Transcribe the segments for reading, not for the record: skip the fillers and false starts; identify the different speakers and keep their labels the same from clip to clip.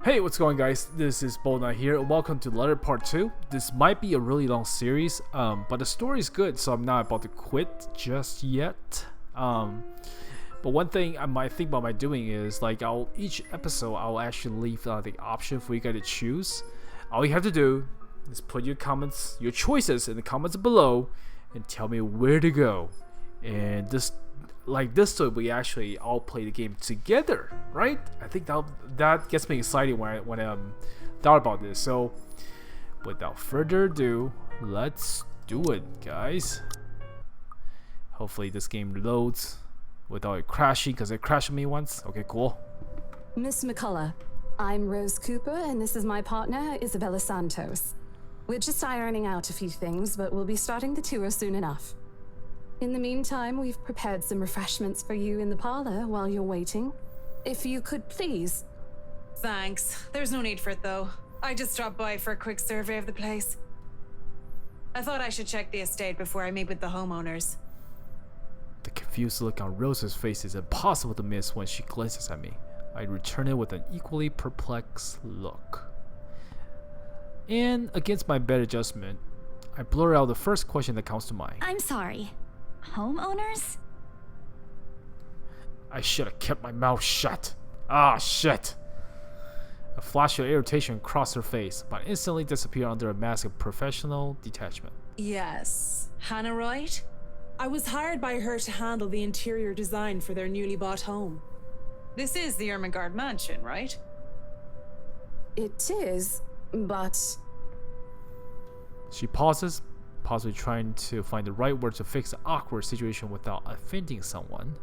Speaker 1: Hey, what's going on, guys? This is Bubbleknight here. Welcome to Letter Part 2. This might be a really long series, but the story is good, so I'm not about to quit just yet. But one thing I might think about doing is, like, each episode I'll actually leave the option for you guys to choose. All you have to do is put your comments, your choices in the comments below, and tell me where to go. And this way we actually all play the game together, right? I think that gets me excited when I thought about this. So without further ado, let's do it, guys. Hopefully this game loads without it crashing, because it crashed me once. Okay, cool.
Speaker 2: Miss McCullough, I'm Rose Cooper, and this is my partner, Isabella Santos. We're just ironing out a few things, but we'll be starting the tour soon enough. In the meantime, we've prepared some refreshments for you in the parlor while you're waiting. If you could please.
Speaker 3: Thanks. There's no need for it, though. I just stopped by for a quick survey of the place. I thought I should check the estate before I meet with the homeowners.
Speaker 1: The confused look on Rose's face is impossible to miss when she glances at me. I return it with an equally perplexed look. And against my better judgment, I blur out the first question that comes to mind.
Speaker 4: I'm sorry. Homeowners?
Speaker 1: I should have kept my mouth shut. Ah, shit. A flash of irritation crossed her face, but instantly disappeared under a mask of professional detachment.
Speaker 3: Yes. Hannah Wright? I was hired by her to handle the interior design for their newly bought home. This is the Ermengarde Mansion, right?
Speaker 2: It is, but...
Speaker 1: She pauses, possibly trying to find the right words to fix the awkward situation without offending someone.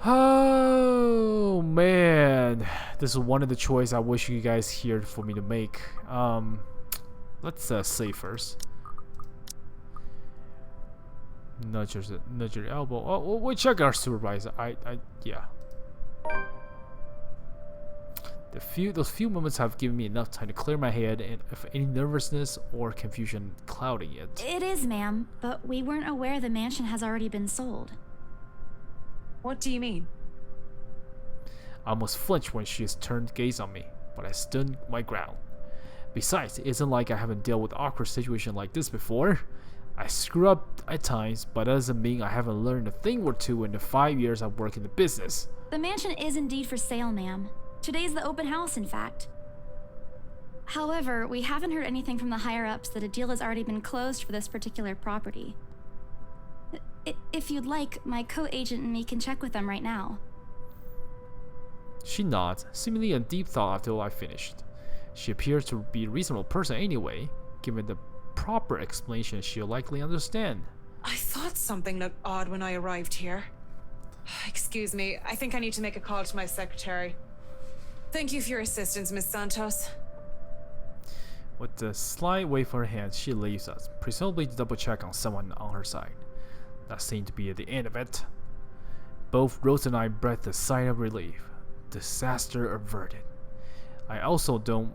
Speaker 1: Oh man, this is one of the choices I wish you guys here for me to make. Let's say first. Nudge your elbow. Oh, we'll check our supervisor. Yeah. Those few moments have given me enough time to clear my head and if any nervousness or confusion clouding it.
Speaker 4: It is, ma'am, but we weren't aware the mansion has already been sold.
Speaker 3: What do you mean?
Speaker 1: I almost flinched when she turned gaze on me, but I stood my ground. Besides, it isn't like I haven't dealt with awkward situations like this before. I screw up at times, but that doesn't mean I haven't learned a thing or two in the 5 years I've worked in the business.
Speaker 4: The mansion is indeed for sale, ma'am. Today's the open house, in fact. However, we haven't heard anything from the higher-ups that a deal has already been closed for this particular property. If you'd like, my co-agent and me can check with them right now.
Speaker 1: She nods, seemingly in deep thought after I finished. She appears to be a reasonable person anyway. Given the proper explanation, she'll likely understand.
Speaker 3: I thought something looked odd when I arrived here. Excuse me, I think I need to make a call to my secretary. Thank you for your assistance, Miss Santos.
Speaker 1: With a slight wave for her hand, she leaves us, presumably to double check on someone on her side. That seemed to be at the end of it. Both Rose and I breathed a sigh of relief. Disaster averted. I also don't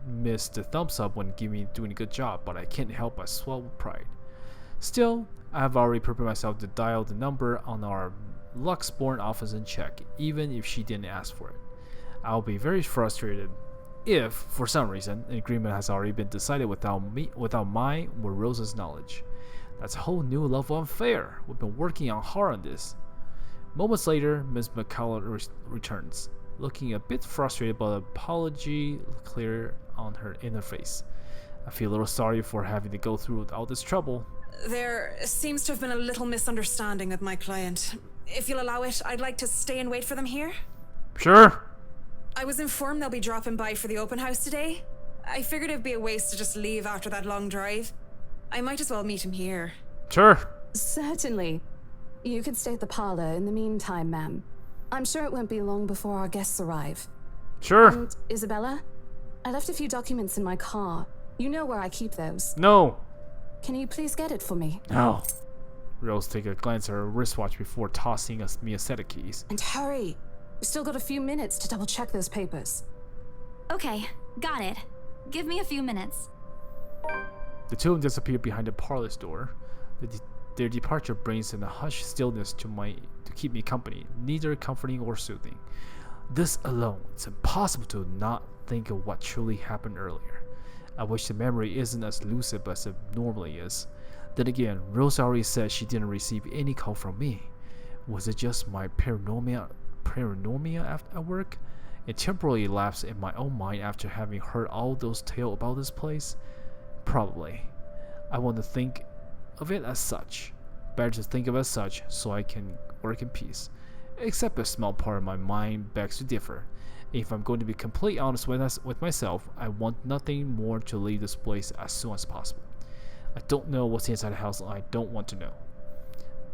Speaker 1: miss the thumbs up when doing a good job, but I can't help but swell with pride. Still, I have already prepared myself to dial the number on our Luxborn office and check, even if she didn't ask for it. I'll be very frustrated if, for some reason, an agreement has already been decided without my or Rose's knowledge. That's a whole new level of unfair. We've been working hard on this. Moments later, Ms. McCullough returns, looking a bit frustrated, but apology clear on her inner face. I feel a little sorry for having to go through all this trouble.
Speaker 3: There seems to have been a little misunderstanding with my client. If you'll allow it, I'd like to stay and wait for them here.
Speaker 1: Sure.
Speaker 3: I was informed they'll be dropping by for the open house today. I figured it'd be a waste to just leave after that long drive. I might as well meet him here.
Speaker 1: Sure.
Speaker 2: Certainly. You could stay at the parlor in the meantime, ma'am. I'm sure it won't be long before our guests arrive.
Speaker 1: Sure.
Speaker 2: And Isabella, I left a few documents in my car. You know where I keep those.
Speaker 1: No.
Speaker 2: Can you please get it for me?
Speaker 1: No. Rose takes a glance at her wristwatch before tossing me a set of keys.
Speaker 2: And hurry. We've still got a few minutes to double check those papers.
Speaker 4: Okay, got it. Give me a few minutes.
Speaker 1: The two of them disappear behind the parlor's door. Their departure brings in a hushed stillness to keep me company, neither comforting or soothing. This alone, it's impossible to not think of what truly happened earlier. I wish the memory isn't as lucid as it normally is. Then again, Rose already said she didn't receive any call from me. Was it just my paranoia at work? It temporarily lapsed in my own mind after having heard all those tales about this place? Probably. I want to think of it as such. Better to think of it as such so I can work in peace. Except a small part of my mind begs to differ. If I'm going to be completely honest with myself, I want nothing more to leave this place as soon as possible. I don't know what's inside the house and I don't want to know.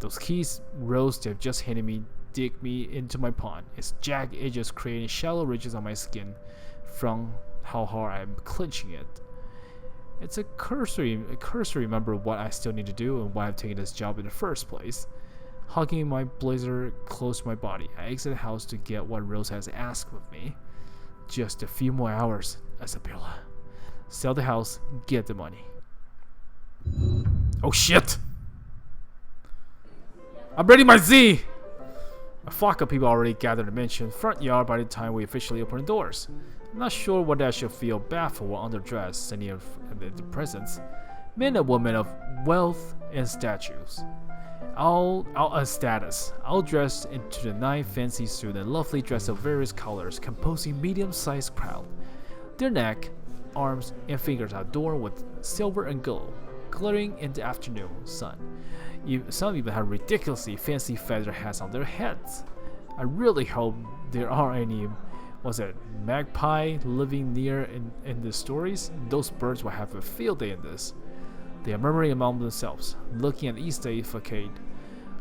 Speaker 1: Those keys Rose they've just handed me dig me into my pond. Its jagged edges creating shallow ridges on my skin from how hard I'm clenching it. It's a cursory remember what I still need to do and why I've taken this job in the first place. Hugging my blazer close to my body, I exit the house to get what Rose has asked of me. Just a few more hours, Isabella. Sell the house, get the money. Oh shit! I'm ready, my Z! A flock of people already gathered in the mansion front yard by the time we officially open the doors. I'm not sure whether I should feel baffled or underdressed, standing in the presence. Men and women of wealth and status. All dressed into the nice fancy suit and lovely dress of various colors, composing medium-sized crowd. Their neck, arms, and fingers are adorned with silver and gold, glittering in the afternoon sun. Some even have ridiculously fancy feather hats on their heads. I really hope there aren't any, magpie living near in the stories. Those birds will have a field day in this. They are murmuring among themselves, looking at the East Day facade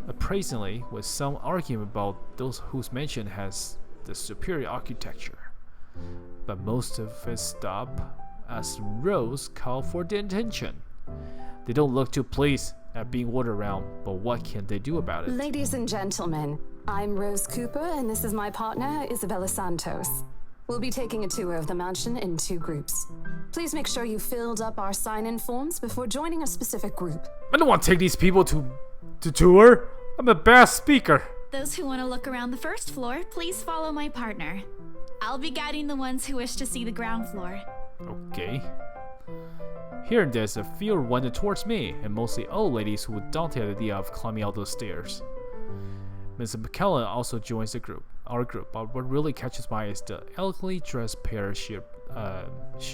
Speaker 1: appraisingly, with some argument about those whose mansion has the superior architecture. But most of it stop as Rose called for their attention. They don't look too pleased at being ordered around, but what can they do about it?
Speaker 2: Ladies and gentlemen, I'm Rose Cooper, and this is my partner, Isabella Santos. We'll be taking a tour of the mansion in 2 groups. Please make sure you filled up our sign-in forms before joining a specific group.
Speaker 1: I don't want to take these people to tour. I'm a bad speaker.
Speaker 4: Those who want to look around the first floor, please follow my partner. I'll be guiding the ones who wish to see the ground floor.
Speaker 1: Okay. Hearing this, a few went towards me, and mostly old ladies who were daunted at the idea of climbing all those stairs. Mrs. McKellen also joins our group, but what really catches my eye is the elegantly dressed pair she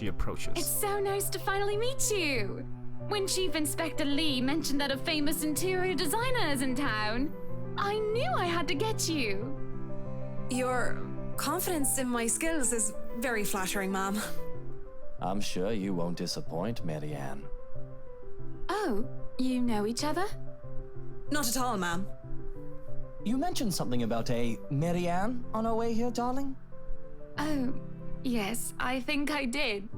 Speaker 1: approaches.
Speaker 5: It's so nice to finally meet you! When Chief Inspector Lee mentioned that a famous interior designer is in town, I knew I had to get you.
Speaker 3: Your confidence in my skills is very flattering, ma'am.
Speaker 6: I'm sure you won't disappoint, Marianne.
Speaker 5: Oh, you know each other?
Speaker 3: Not at all, ma'am.
Speaker 6: You mentioned something about a Marianne on our way here, darling?
Speaker 5: Oh, yes, I think I did.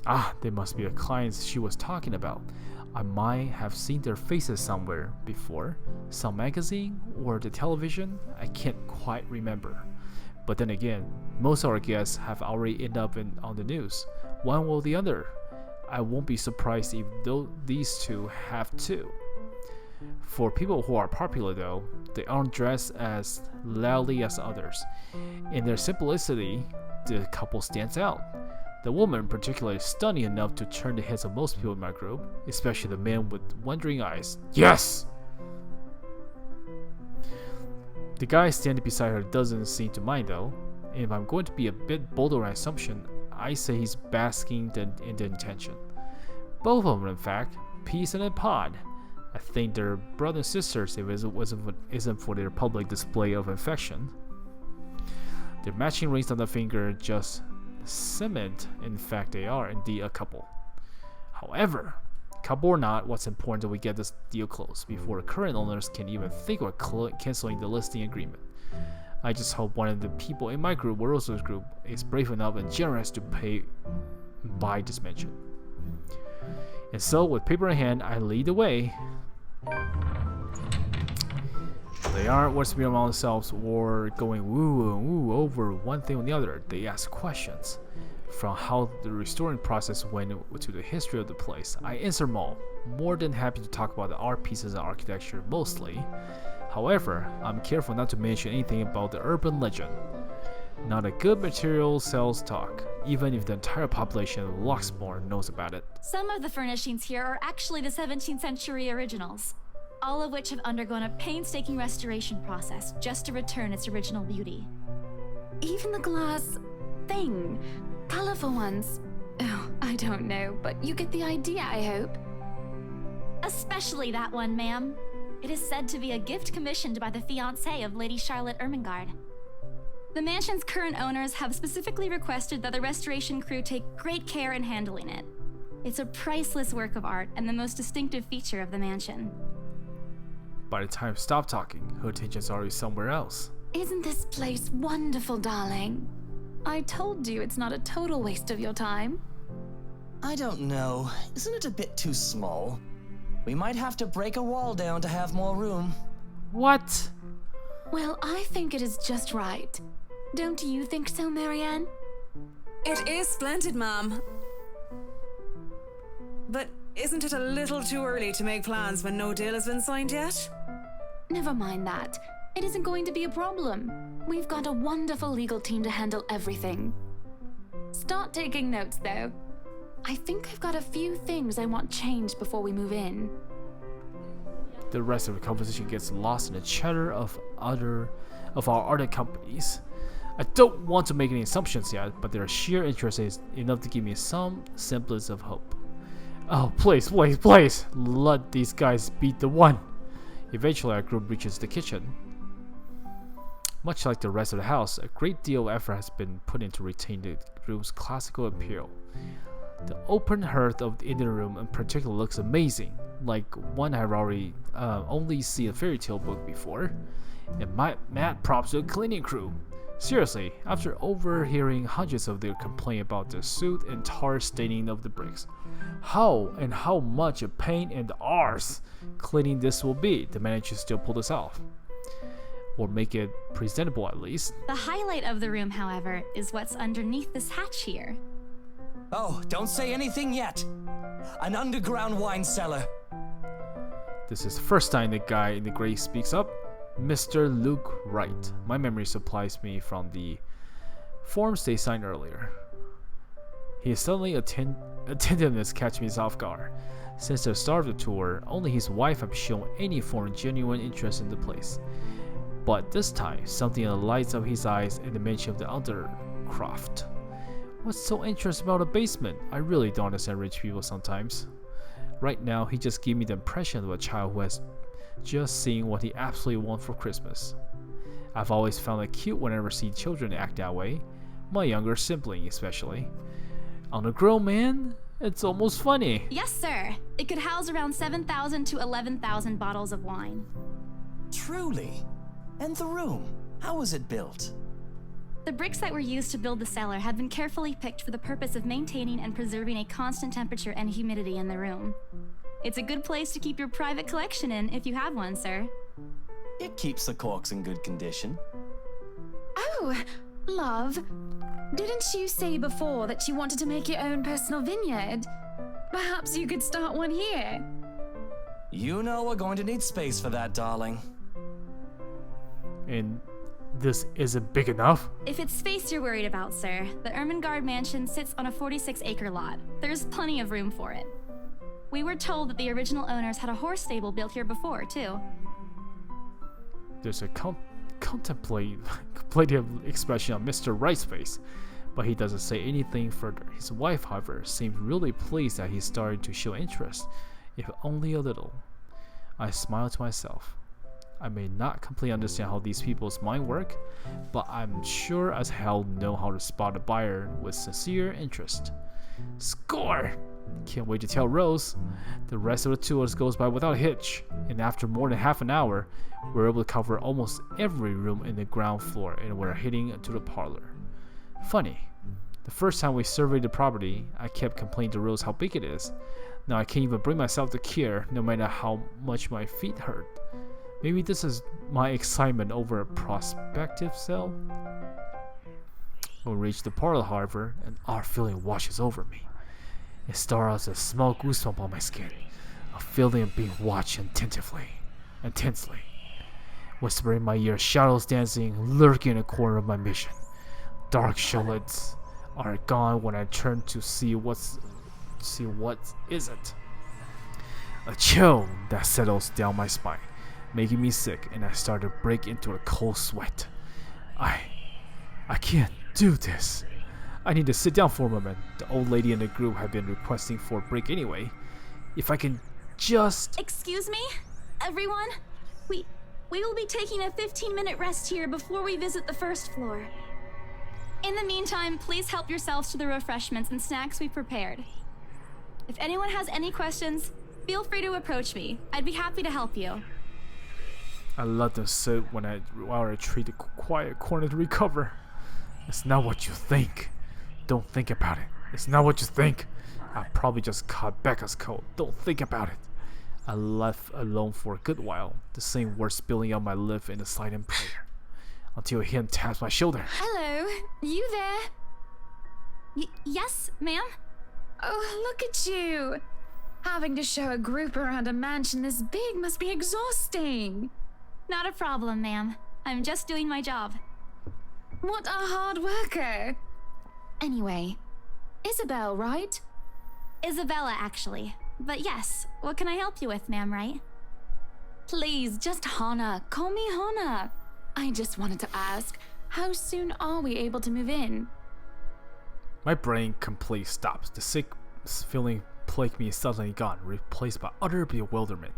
Speaker 1: Ah, they must be the clients she was talking about. I might have seen their faces somewhere before, some magazine or the television. I can't quite remember. But then again, most of our guests have already ended up on the news, one or the other. I won't be surprised if these two have too. For people who are popular though, they aren't dressed as loudly as others. In their simplicity, the couple stands out. The woman particularly stunning enough to turn the heads of most people in my group, especially the men with wondering eyes. Yes! The guy standing beside her doesn't seem to mind though. And if I'm going to be a bit bold on my assumption, I say he's basking in the intention. Both of them, in fact, peace in a pod. I think they're brothers and sisters if it isn't for their public display of affection. Their matching rings on the finger just cement, in fact they are indeed a couple. However, couple or not, what's important that we get this deal closed before the current owners can even think of canceling the listing agreement. I just hope one of the people in my group, Rosa's group, is brave enough and generous to buy this mansion. And so, with paper in hand, I lead the way. They aren't whispering among themselves or going woo and woo over one thing or the other. They ask questions. From how the restoring process went to the history of the place, I answer them all. More than happy to talk about the art pieces and architecture mostly. However, I'm careful not to mention anything about the urban legend. Not a good material sells talk, even if the entire population of Luxmore knows about it.
Speaker 4: Some of the furnishings here are actually the 17th century originals, all of which have undergone a painstaking restoration process just to return its original beauty.
Speaker 5: Even the glass thing. Colorful ones. Oh, I don't know, but you get the idea, I hope.
Speaker 4: Especially that one, ma'am. It is said to be a gift commissioned by the fiancé of Lady Charlotte Ermengarde. The mansion's current owners have specifically requested that the restoration crew take great care in handling it. It's a priceless work of art and the most distinctive feature of the mansion.
Speaker 1: By the time I stop talking, her attention's already somewhere else.
Speaker 5: Isn't this place wonderful, darling? I told you it's not a total waste of your time.
Speaker 6: I don't know. Isn't it a bit too small? We might have to break a wall down to have more room.
Speaker 1: What?
Speaker 5: Well, I think it is just right. Don't you think so, Marianne?
Speaker 3: It is splendid, ma'am. But isn't it a little too early to make plans when no deal has been signed yet?
Speaker 5: Never mind that. It isn't going to be a problem. We've got a wonderful legal team to handle everything. Start taking notes, though. I think I've got a few things I want changed before we move in.
Speaker 1: The rest of the conversation gets lost in the chatter of our other companies. I don't want to make any assumptions yet, but their sheer interest is enough to give me some semblance of hope. Oh, please, please, please, let these guys beat the one. Eventually, our group reaches the kitchen. Much like the rest of the house, a great deal of effort has been put into retaining the room's classical appeal. The open hearth of the inner room in particular looks amazing, like one I've already only seen a fairy tale book before. And my mad props to the cleaning crew. Seriously, after overhearing hundreds of their complaint about the soot and tar staining of the bricks, how much a pain in the arse cleaning this will be to manage to still pull this off. Or make it presentable at least.
Speaker 4: The highlight of the room, however, is what's underneath this hatch here.
Speaker 6: Oh, don't say anything yet. An underground wine cellar.
Speaker 1: This is the first time the guy in the gray speaks up. Mr. Luke Wright. My memory supplies me from the forms they signed earlier. His suddenly attentiveness catches me off guard. Since the start of the tour, only his wife has shown any form of genuine interest in the place. But this time, something lights up his eyes in the mention of the undercroft. What's so interesting about a basement? I really don't understand rich people sometimes. Right now, he just gave me the impression of a child who has just seen what he absolutely wants for Christmas. I've always found it cute whenever I see children act that way, my younger sibling especially. On a grown man, it's almost funny.
Speaker 4: Yes, sir. It could house around 7,000 to 11,000 bottles of wine.
Speaker 6: Truly. And the room, how was it built?
Speaker 4: The bricks that were used to build the cellar had been carefully picked for the purpose of maintaining and preserving a constant temperature and humidity in the room. It's a good place to keep your private collection in if you have one, sir.
Speaker 6: It keeps the corks in good condition.
Speaker 5: Oh, love. Didn't you say before that you wanted to make your own personal vineyard? Perhaps you could start one here.
Speaker 6: You know we're going to need space for that, darling.
Speaker 1: And this isn't big enough?
Speaker 4: If it's space you're worried about, sir, the Ermengarde Mansion sits on a 46-acre lot. There's plenty of room for it. We were told that the original owners had a horse stable built here before, too.
Speaker 1: There's a contemplative expression on Mr. Wright's face, but he doesn't say anything further. His wife, however, seems really pleased that he's starting to show interest, if only a little. I smile to myself. I may not completely understand how these people's mind work, but I'm sure as hell know how to spot a buyer with sincere interest. Score! Can't wait to tell Rose. The rest of the tour goes by without a hitch, and after more than half an hour, we're able to cover almost every room in the ground floor, and we're heading to the parlor. Funny, the first time we surveyed the property, I kept complaining to Rose how big it is. Now I can't even bring myself to care, no matter how much my feet hurt. Maybe this is my excitement over a prospective sale. When we reach the parlor, however, an odd feeling washes over me. It starts as a small goosebump on my skin, a feeling of being watched intensely. whisper in my ear, shadows dancing, lurking in the corner of my mission. Dark shadows are gone when I turn to see what is it. A chill that settles down my spine, making me sick, and I start to break into a cold sweat. I can't do this. I need to sit down for a moment. The old lady in the group had been requesting for a break anyway. If I can just...
Speaker 4: Excuse me, everyone? We will be taking a 15-minute rest here before we visit the first floor. In the meantime, please help yourselves to the refreshments and snacks we prepared. If anyone has any questions, feel free to approach me. I'd be happy to help you.
Speaker 1: I let them sit while I retreat to a quiet corner to recover. It's not what you think. Don't think about it. It's not what you think. I probably just caught Becca's cold. Don't think about it. I left alone for a good while, the same words spilling out my lip in a silent prayer, until him taps my shoulder.
Speaker 5: Hello, you there?
Speaker 4: Yes, ma'am?
Speaker 5: Oh, look at you. Having to show a group around a mansion this big must be exhausting.
Speaker 4: Not a problem, ma'am. I'm just doing my job.
Speaker 5: What a hard worker. Anyway, Isabel, right?
Speaker 4: Isabella, actually. But yes, what can I help you with, ma'am, right?
Speaker 5: Please, just Hannah. Call me Hannah. I just wanted to ask, how soon are we able to move in?
Speaker 1: My brain completely stops. The sick feeling plagued me is suddenly gone, replaced by utter bewilderment.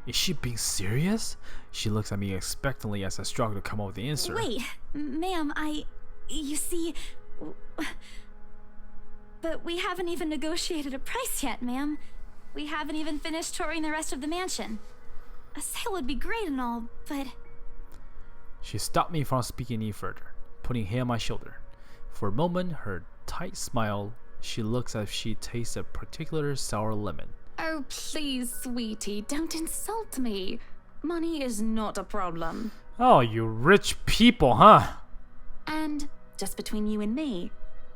Speaker 1: Is she being serious? She looks at me expectantly as I struggle to come up with the answer.
Speaker 4: Wait, ma'am, you see... But we haven't even negotiated a price yet, ma'am. We haven't even finished touring the rest of the mansion. A sale would be great and all, but...
Speaker 1: She stopped me from speaking any further, putting a hand on my shoulder. For a moment, her tight smile, she looks as if she tastes a particular sour lemon.
Speaker 5: Oh, please, sweetie, don't insult me. Money is not a problem.
Speaker 1: Oh, you rich people, huh?
Speaker 5: And, just between you and me,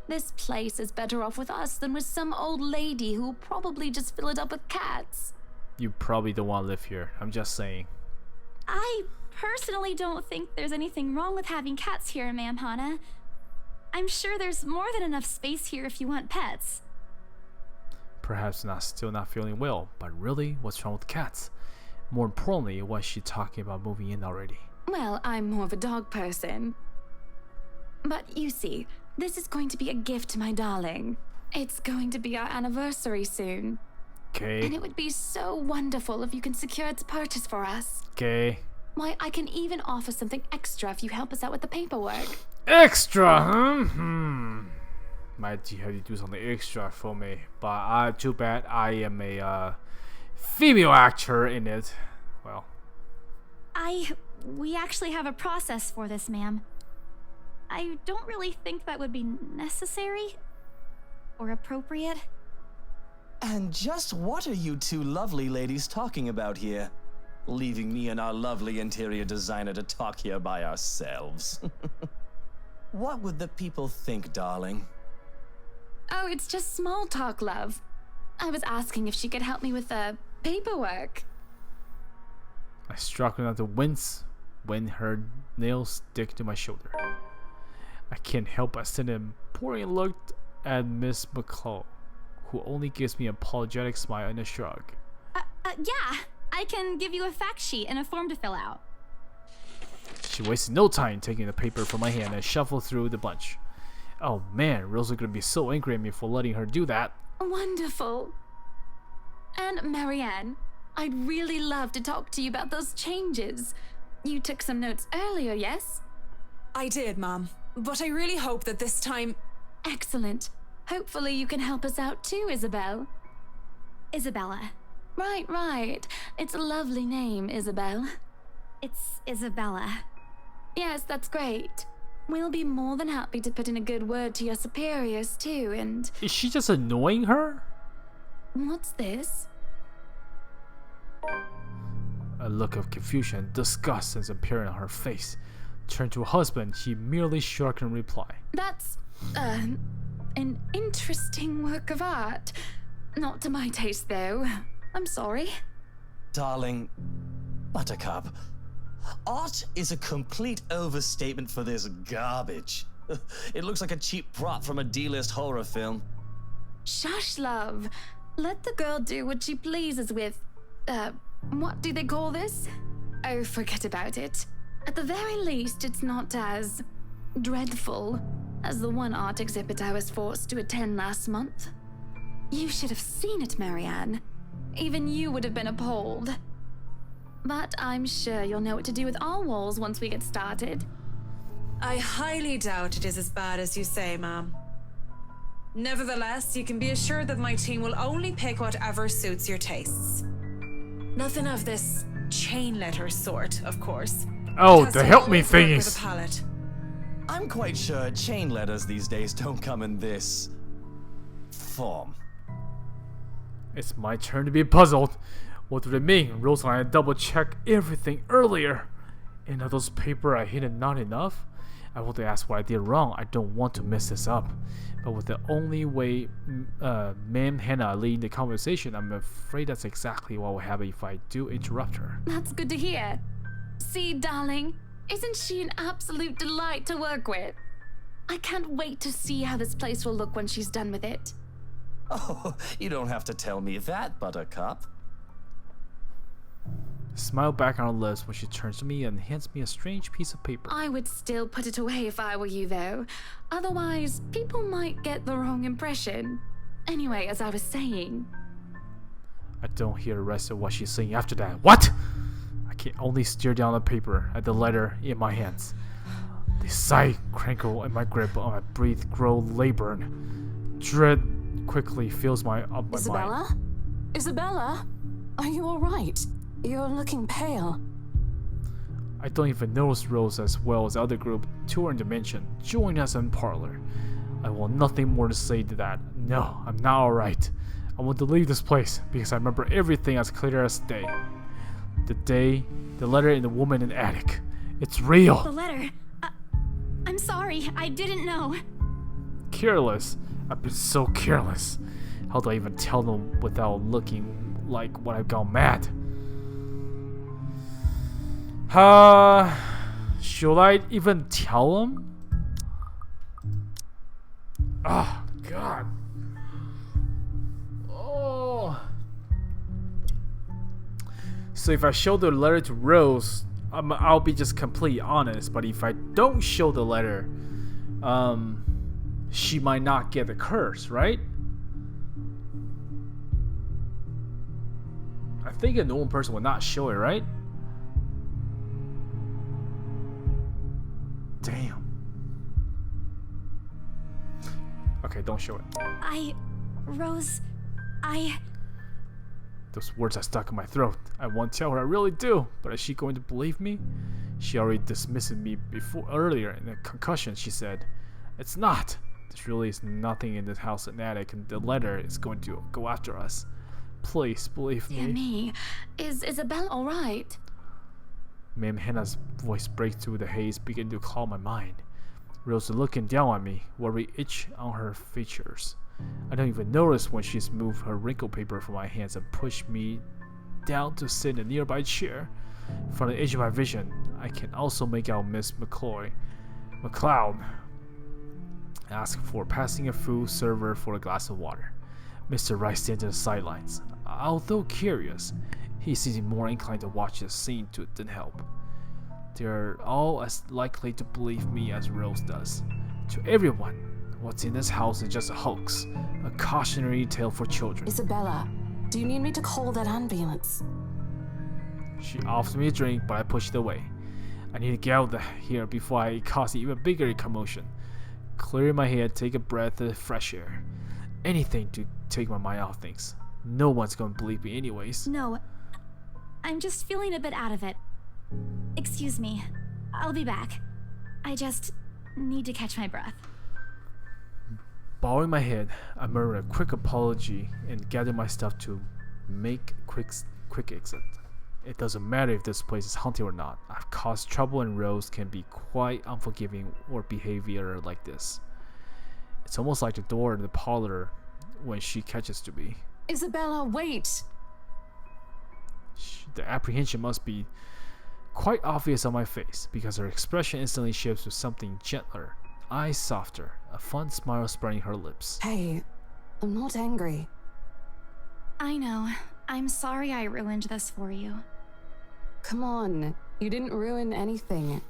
Speaker 5: this place is better off with us than with some old lady who'll probably just fill it up with cats.
Speaker 1: You probably don't want to live here. I'm just saying.
Speaker 4: I personally don't think there's anything wrong with having cats here, ma'am Hannah. I'm sure there's more than enough space here if you want pets.
Speaker 1: Perhaps still not feeling well, but really, what's wrong with cats? More importantly, why is she talking about moving in already?
Speaker 5: Well, I'm more of a dog person. But you see, this is going to be a gift to my darling. It's going to be our anniversary soon.
Speaker 1: Okay.
Speaker 5: And it would be so wonderful if you can secure its purchase for us.
Speaker 1: Okay.
Speaker 5: Why, I can even offer something extra if you help us out with the paperwork.
Speaker 1: Extra, huh? Might have you do something extra for me, but too bad I am a female actor in it. Well,
Speaker 4: we actually have a process for this, ma'am. I don't really think that would be necessary or appropriate.
Speaker 6: And just what are you two lovely ladies talking about here? Leaving me and our lovely interior designer to talk here by ourselves. What would the people think, darling?
Speaker 5: Oh, it's just small talk, love. I was asking if she could help me with the paperwork.
Speaker 1: I struggle not to wince when her nails stick to my shoulder. I can't help but send an imploring look at Miss McCall, who only gives me an apologetic smile and a shrug.
Speaker 4: Yeah, I can give you a fact sheet and a form to fill out.
Speaker 1: She wasted no time taking the paper from my hand and shuffled through the bunch. Oh man, Rosa's gonna be so angry at me for letting her do that.
Speaker 5: Wonderful. And Marianne, I'd really love to talk to you about those changes. You took some notes earlier, yes?
Speaker 3: I did, Mom. But I really hope that this time...
Speaker 5: Excellent. Hopefully you can help us out too, Isabel.
Speaker 4: Isabella.
Speaker 5: Right. It's a lovely name, Isabel.
Speaker 4: It's Isabella.
Speaker 5: Yes, that's great. We'll be more than happy to put in a good word to your superiors too, and...
Speaker 1: Is she just annoying her?
Speaker 5: What's this?
Speaker 1: A look of confusion and disgust is appearing on her face. Turned to her husband, she merely shrugged in reply.
Speaker 5: That's, an interesting work of art. Not to my taste, though. I'm sorry.
Speaker 6: Darling, Buttercup, Art is a complete overstatement for this garbage. It looks like a cheap prop from a D-list horror film.
Speaker 5: Shush, love. Let the girl do what she pleases with, what do they call this? Oh, forget about it. At the very least, it's not as dreadful as the one art exhibit I was forced to attend last month. You should have seen it, Marianne. Even you would have been appalled. But I'm sure you'll know what to do with our walls once we get started.
Speaker 3: I highly doubt it is as bad as you say, ma'am. Nevertheless, you can be assured that my team will only pick whatever suits your tastes. Nothing of this chain letter sort, of course.
Speaker 1: Oh,
Speaker 3: It has
Speaker 1: the
Speaker 3: to
Speaker 1: help me
Speaker 3: always work with
Speaker 1: thingies.
Speaker 3: a palette.
Speaker 6: I'm quite sure chain letters these days don't come in this form.
Speaker 1: It's my turn to be puzzled. What do they mean? Rose and I double-checked everything earlier. And are those paper I hidden not enough? I want to ask what I did wrong. I don't want to mess this up. But with the only way Ma'am Hannah leading the conversation, I'm afraid that's exactly what will happen if I do interrupt her.
Speaker 5: That's good to hear. See, darling, isn't she an absolute delight to work with? I can't wait to see how this place will look when she's done with it.
Speaker 6: Oh, you don't have to tell me that, Buttercup.
Speaker 1: Smile back on her lips when she turns to me and hands me a strange piece of paper.
Speaker 5: I would still put it away if I were you, though. Otherwise, people might get the wrong impression. Anyway, as I was saying...
Speaker 1: I don't hear the rest of what she's saying after that. What? I can only stare down the paper at the letter in my hands. The sigh crankle in my grip on my breath grow labored. Dread quickly fills my mind.
Speaker 2: Isabella? Isabella? Are you alright? You're looking pale.
Speaker 1: I don't even notice Rose as well as the other group touring the mansion, join us in parlor. I want nothing more to say to that. No, I'm not alright. I want to leave this place because I remember everything as clear as day. The letter in the woman in the attic. It's real.
Speaker 4: The letter. I'm sorry, I didn't know.
Speaker 1: Careless. I've been so careless. How do I even tell them without looking like what I've gone mad? Should I even tell them? Oh, God. Oh. So if I show the letter to Rose, I'll be just completely honest. But if I don't show the letter, she might not get the curse, right? I think a normal person would not show it, right? Damn. Okay, don't show it.
Speaker 4: Rose,
Speaker 1: Those words are stuck in my throat. I won't tell her I really do, but is she going to believe me? She already dismissed me earlier in a concussion. She said, "It's not. There really is nothing in this house and attic, and the letter is going to go after us. Please believe me."
Speaker 5: Dear me, is Isabella alright?
Speaker 1: Ma'am Hannah's voice breaks through the haze, beginning to calm my mind. Rose is looking down at me, worry itch on her features. I don't even notice when she's moved her wrinkled paper from my hands and pushed me down to sit in a nearby chair. From the edge of my vision, I can also make out Miss McLeod ask for passing a food server for a glass of water. Mr. Rice stands on the sidelines. Although curious, he seems more inclined to watch the scene than help. They're all as likely to believe me as Rose does. To everyone, what's in this house is just a hoax, a cautionary tale for children.
Speaker 2: Isabella, do you need me to call that ambulance?
Speaker 1: She offers me a drink, but I push it away. I need to get out of here before I cause even bigger commotion. Clear my head, take a breath of fresh air. Anything to take my mind off things. No one's gonna believe me anyways.
Speaker 4: no. I'm just feeling a bit out of it. Excuse me. I'll be back. I just need to catch my breath.
Speaker 1: Bowing my head, I murmur a quick apology and gather my stuff to make quick exit. It doesn't matter if this place is haunted or not. I've caused trouble and Rose can be quite unforgiving or behavior like this. It's almost like the door in the parlor when she catches to me.
Speaker 2: Isabella, wait!
Speaker 1: The apprehension must be quite obvious on my face because her expression instantly shifts to something gentler, eyes softer, a fun smile spreading her lips.
Speaker 2: Hey, I'm not angry.
Speaker 4: I know. I'm sorry I ruined this for you.
Speaker 2: Come on, you didn't ruin anything.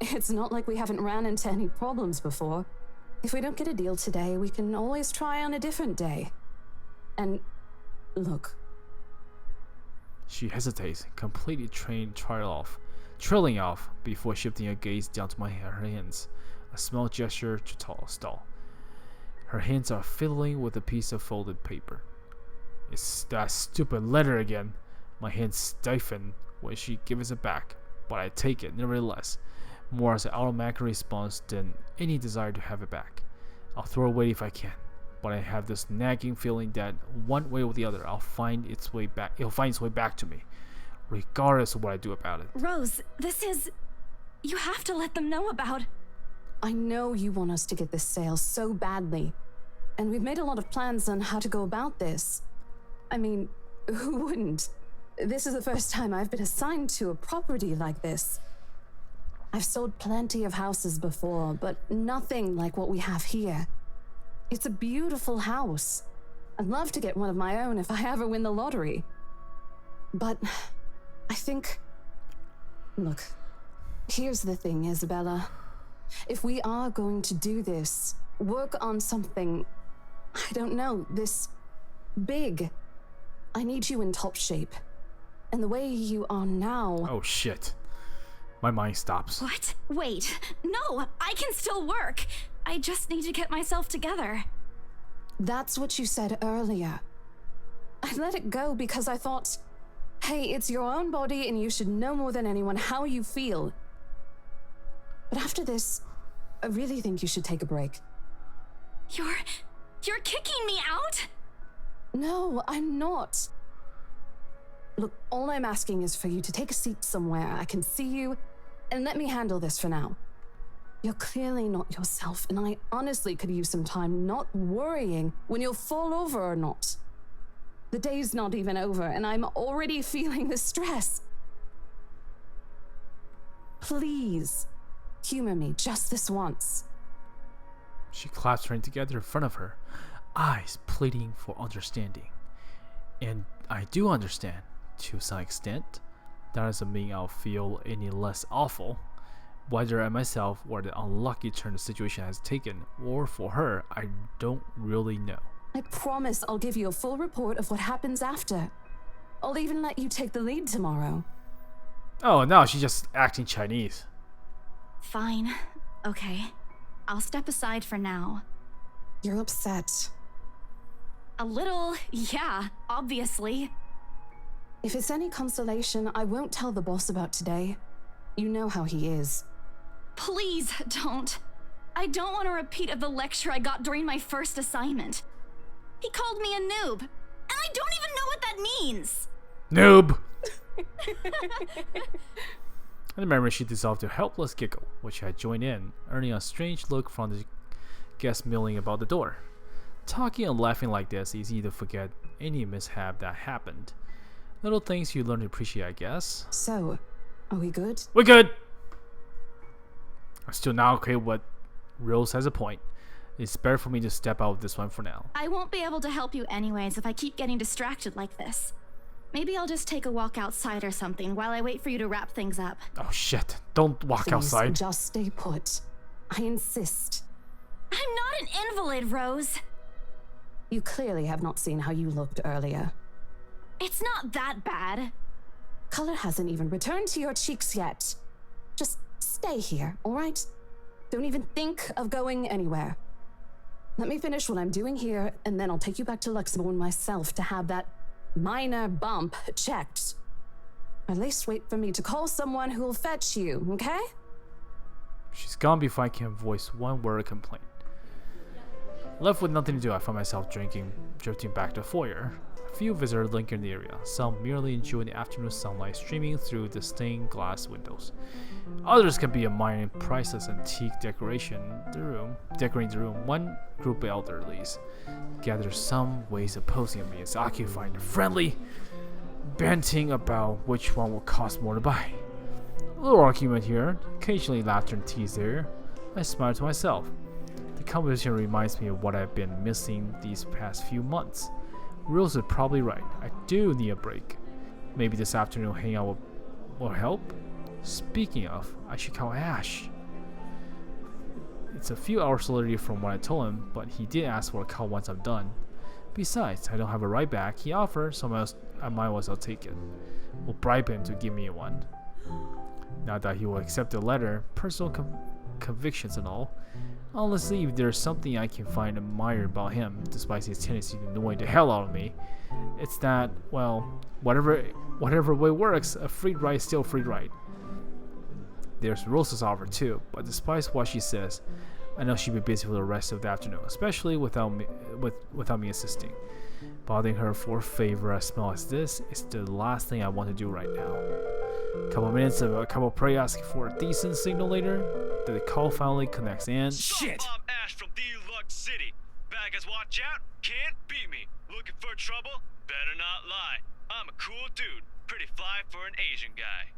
Speaker 2: It's not like we haven't ran into any problems before. If we don't get a deal today, we can always try on a different day. And look.
Speaker 1: She hesitates, completely trailing off before shifting her gaze down to her hands, a small gesture to stall. Her hands are fiddling with a piece of folded paper. It's that stupid letter again. My hands stiffen when she gives it back, but I take it nevertheless, more as an automatic response than any desire to have it back. I'll throw it away if I can, but I have this nagging feeling that one way or the other, it'll find its way back to me, regardless of what I do about it.
Speaker 4: Rose, you have to let them know about.
Speaker 2: I know you want us to get this sale so badly, and we've made a lot of plans on how to go about this. I mean, who wouldn't? This is the first time I've been assigned to a property like this. I've sold plenty of houses before, but nothing like what we have here. It's a beautiful house. I'd love to get one of my own if I ever win the lottery. But I think... Look, here's the thing, Isabella. If we are going to do this, work on something, I don't know, this big, I need you in top shape. And the way you are now...
Speaker 1: Oh shit. My mind stops.
Speaker 4: What? Wait. No, I can still work. I just need to get myself together.
Speaker 2: That's what you said earlier. I let it go because I thought, hey, it's your own body and you should know more than anyone how you feel. But after this, I really think you should take a break.
Speaker 4: You're kicking me out?
Speaker 2: No, I'm not. Look, all I'm asking is for you to take a seat somewhere I can see you, and let me handle this for now. You're clearly not yourself, and I honestly could use some time not worrying when you'll fall over or not. The day's not even over, and I'm already feeling the stress. Please, humor me just this once.
Speaker 1: She claps her hands together in front of her, eyes pleading for understanding. And I do understand, to some extent. That doesn't mean I'll feel any less awful. Whether I myself or the unlucky turn the situation has taken, or for her, I don't really know.
Speaker 2: I promise I'll give you a full report of what happens after. I'll even let you take the lead tomorrow.
Speaker 1: Oh no, she's just acting Chinese.
Speaker 4: Fine. Okay. I'll step aside for now.
Speaker 2: You're upset.
Speaker 4: A little, yeah, obviously.
Speaker 2: If it's any consolation, I won't tell the boss about today. You know how he is.
Speaker 4: Please don't. I don't want a repeat of the lecture I got during my first assignment. He called me a noob, and I don't even know what that means.
Speaker 1: Noob! I remember she dissolved to a helpless giggle, which I joined in, earning a strange look from the guest milling about the door. Talking and laughing like this, it's easy to forget any mishap that happened. Little things you learn to appreciate, I guess.
Speaker 2: So, are we good?
Speaker 1: We're good! I'm still not okay with Rose has a point. It's better for me to step out of this one for now.
Speaker 4: I won't be able to help you anyways if I keep getting distracted like this. Maybe I'll just take a walk outside or something while I wait for you to wrap things up.
Speaker 1: Oh shit, don't walk
Speaker 2: Please,
Speaker 1: outside.
Speaker 2: just stay put. I insist.
Speaker 4: I'm not an invalid, Rose.
Speaker 2: You clearly have not seen how you looked earlier.
Speaker 4: It's not that bad.
Speaker 2: Color hasn't even returned to your cheeks yet. Just stay here, all right? Don't even think of going anywhere. Let me finish what I'm doing here, and then I'll take you back to Luxembourg myself to have that minor bump checked. At least wait for me to call someone who will fetch you, okay?
Speaker 1: She's gone before I can voice one word of complaint. Left with nothing to do, I find myself drifting back to the foyer. A few visitors linger in the area, some merely enjoying the afternoon sunlight streaming through the stained glass windows. Others can be admiring priceless antique decorating the room. One group of elderlies gather some ways of posing at me as occupying the friendly, banting about which one will cost more to buy. A little argument here, occasionally laughter and tease there. I smile to myself. The conversation reminds me of what I've been missing these past few months. Rose is probably right. I do need a break. Maybe this afternoon hang out will help? Speaking of, I should call Ash. It's a few hours later from what I told him, but he did ask for a call once I'm done. Besides, I don't have a ride back. He offered, so I might as well take it. We'll bribe him to give me one. Not that he will accept the letter, personal convictions and all. Honestly, if there's something I can find admired about him, despite his tendency to annoy the hell out of me, it's that, well, whatever way works, a free ride is still a free ride. There's Rosa's offer too, but despite what she says, I know she'll be busy for the rest of the afternoon, especially without me assisting. Bothering her for a favor as small as this is the last thing I want to do right now. Couple minutes of a couple pray asking for a decent signal later, the call finally connects and
Speaker 7: shit! I'm Ash from Deluxe City. Baggers, watch out! Can't beat me. Looking for trouble? Better not lie. I'm a cool dude, pretty fly for an Asian guy.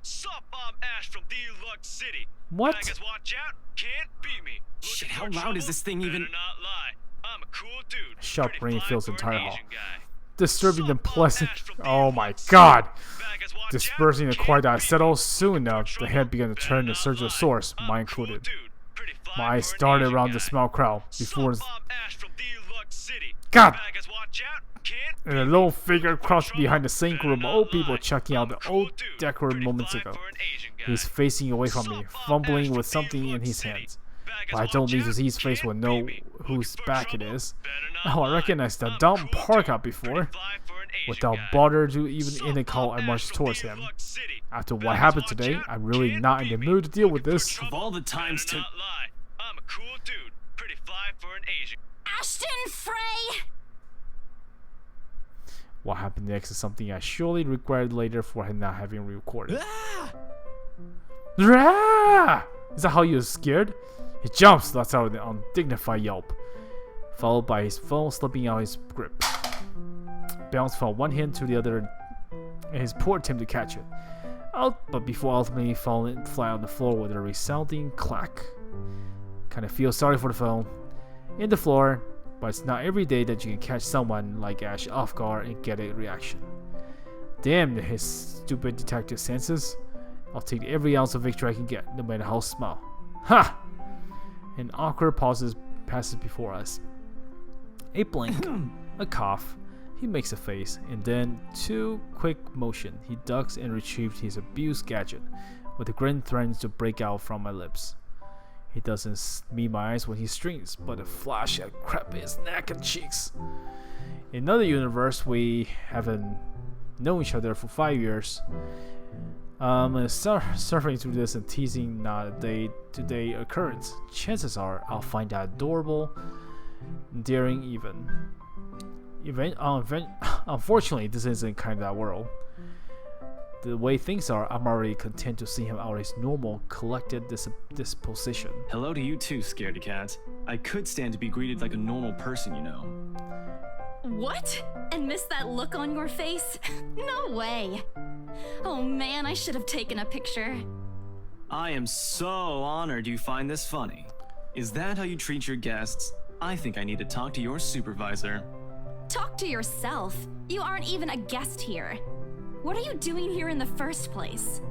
Speaker 7: Sup, I'm Ash from Deluxe City.
Speaker 1: What?
Speaker 7: Baggers, watch out! Can't beat me.
Speaker 8: Shit, how loud is this thing even?
Speaker 7: Better not lie. I'm a cool dude.
Speaker 1: Sharp
Speaker 7: pretty
Speaker 1: brain
Speaker 7: fly
Speaker 1: fills
Speaker 7: for
Speaker 1: the entire
Speaker 7: an
Speaker 1: hall.
Speaker 7: Asian guy.
Speaker 1: Disturbing and
Speaker 7: Sup, I'm
Speaker 1: pleasant.
Speaker 7: Ash from
Speaker 1: Oh my
Speaker 7: Deluxe
Speaker 1: god!
Speaker 7: City. Baggers, watch
Speaker 1: Dispersing
Speaker 7: out.
Speaker 1: the quiet that I
Speaker 7: Can't
Speaker 1: settled
Speaker 7: beat me.
Speaker 1: soon
Speaker 7: Looking for
Speaker 1: enough, the
Speaker 7: trouble?
Speaker 1: head began to
Speaker 7: Better
Speaker 1: turn in
Speaker 7: not
Speaker 1: search of the
Speaker 7: lie.
Speaker 1: source,
Speaker 7: I'm a
Speaker 1: mine
Speaker 7: cool
Speaker 1: included.
Speaker 7: dude, pretty fly
Speaker 1: My eyes
Speaker 7: for an
Speaker 1: darted
Speaker 7: Asian
Speaker 1: around the
Speaker 7: guy.
Speaker 1: small crowd before
Speaker 7: Sup, I'm Ash from Deluxe City.
Speaker 1: God!
Speaker 7: Baggers, watch out. Can't
Speaker 1: And a
Speaker 7: beat
Speaker 1: little
Speaker 7: me.
Speaker 1: figure
Speaker 7: Looking for
Speaker 1: crouched behind the
Speaker 7: trouble?
Speaker 1: sink
Speaker 7: Better
Speaker 1: room,
Speaker 7: not
Speaker 1: old people
Speaker 7: lie.
Speaker 1: checking out
Speaker 7: I'm a
Speaker 1: the
Speaker 7: cool
Speaker 1: old
Speaker 7: dude,
Speaker 1: decor
Speaker 7: pretty
Speaker 1: moments
Speaker 7: fly
Speaker 1: ago.
Speaker 7: for an Asian guy.
Speaker 1: He's facing away from me,
Speaker 7: Sup, I'm
Speaker 1: fumbling
Speaker 7: Ash
Speaker 1: with
Speaker 7: from
Speaker 1: something in
Speaker 7: Deluxe
Speaker 1: his
Speaker 7: City.
Speaker 1: hands.
Speaker 7: Baggers,
Speaker 1: But I don't
Speaker 7: watch
Speaker 1: need to
Speaker 7: out.
Speaker 1: see his face
Speaker 7: Can't
Speaker 1: to know
Speaker 7: beat me.
Speaker 1: whose
Speaker 7: Looking for
Speaker 1: back it
Speaker 7: trouble?
Speaker 1: is.
Speaker 7: Better not
Speaker 1: Oh, I
Speaker 7: lie.
Speaker 1: recognized the
Speaker 7: I'm a
Speaker 1: dumb
Speaker 7: cool
Speaker 1: park
Speaker 7: dude,
Speaker 1: out before.
Speaker 7: pretty fly for an Asian
Speaker 1: Without
Speaker 7: guy.
Speaker 1: bother to even
Speaker 7: Sup,
Speaker 1: indicate
Speaker 7: I'm
Speaker 1: much
Speaker 7: Ash from
Speaker 1: towards him.
Speaker 7: Deluxe City.
Speaker 1: After what
Speaker 7: Baggers,
Speaker 1: happened
Speaker 7: watch
Speaker 1: today,
Speaker 7: out.
Speaker 1: I'm really
Speaker 7: Can't
Speaker 1: not in
Speaker 7: beat
Speaker 1: the
Speaker 7: me.
Speaker 1: mood to deal with
Speaker 7: Looking for
Speaker 1: this.
Speaker 7: trouble?
Speaker 8: Of all the times
Speaker 7: Better
Speaker 8: to-
Speaker 7: not lie. I'm a cool dude, pretty fly for an Asian.
Speaker 4: Ashton Frey!
Speaker 1: What happened next is something I surely regretted later for him not having recorded. Rah! Is that how you're scared? He jumps, lets out an undignified yelp, followed by his phone slipping out his grip. Bounced from one hand to the other in his poor attempt to catch it. But before ultimately falling flat on the floor with a resounding clack. Kinda feel sorry for the phone. In the floor, but it's not every day that you can catch someone like Ash off guard and get a reaction. Damn his stupid detective senses. I'll take every ounce of victory I can get, no matter how small. Ha! An awkward pause passes before us. A blink, a cough, he makes a face, and then two quick motion. He ducks and retrieves his abused gadget, with a grin threatens to break out from my lips. He doesn't meet my eyes when he strings, but a flash had crept his neck and cheeks. In another universe, we haven't known each other for 5 years. Surfing through this and teasing not a day-to-day occurrence. Chances are I'll find that adorable, endearing even. Unfortunately, this isn't kind of that world. The way things are, I'm already content to see him out his normal, collected disposition.
Speaker 8: Hello to you too, scaredy cat. I could stand to be greeted like a normal person, you know.
Speaker 4: What? And miss that look on your face? No way. Oh man, I should have taken a picture.
Speaker 8: I am so honored you find this funny. Is that how you treat your guests? I think I need to talk to your supervisor.
Speaker 4: Talk to yourself. You aren't even a guest here. What are you doing here in the first place?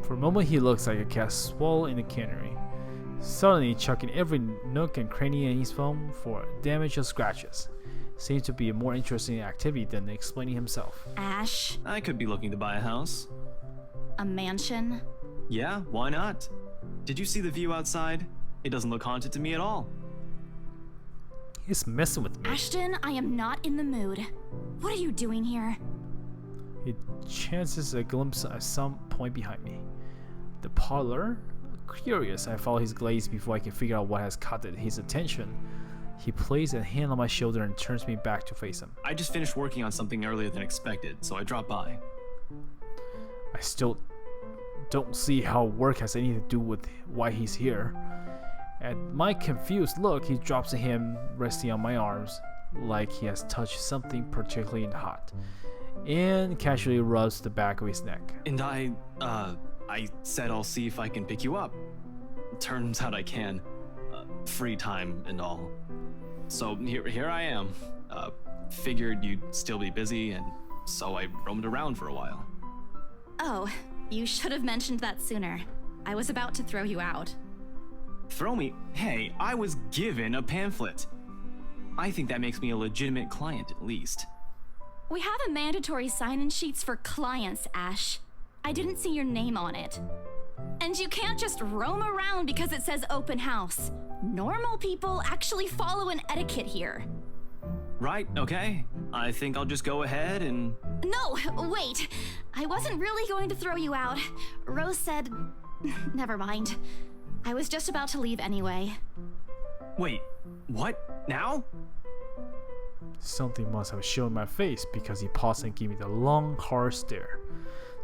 Speaker 1: For a moment, he looks like a cat swallowed in a cannery, suddenly checking every nook and cranny in his phone for damage or scratches. Seems to be a more interesting activity than explaining himself.
Speaker 4: Ash,
Speaker 8: I could be looking to buy a house.
Speaker 4: a mansion.
Speaker 8: Yeah, why not? Did you see the view outside? It doesn't look haunted to me at all.
Speaker 1: He's messing with me.
Speaker 4: Ashton, I am not in the mood. What are you doing here?
Speaker 1: He chances a glimpse at some point behind me. The parlor? Curious, I follow his gaze before I can figure out what has caught his attention. He places a hand on my shoulder and turns me back to face him.
Speaker 8: I just finished working on something earlier than expected, so I dropped by.
Speaker 1: I still don't see how work has anything to do with why he's here. At my confused look, he drops a hand resting on my arms, like he has touched something particularly hot, and casually rubs the back of his neck.
Speaker 8: And I said I'll see if I can pick you up. Turns out I can. Free time and all. So here I am. Figured you'd still be busy, and so I roamed around for a while.
Speaker 4: Oh, you should have mentioned that sooner. I was about to throw you out.
Speaker 8: Throw me? Hey, I was given a pamphlet. I think that makes me a legitimate client at least.
Speaker 4: We have a mandatory sign-in sheets for clients, Ash. I didn't see your name on it. And you can't just roam around because it says open house. Normal people actually follow an etiquette here.
Speaker 8: Right, okay. I think I'll just go ahead and...
Speaker 4: No, wait. I wasn't really going to throw you out. Rose said... Never mind. I was just about to leave anyway.
Speaker 8: Wait, what? Now?
Speaker 1: Something must have shown my face because he paused and gave me the long, hard stare.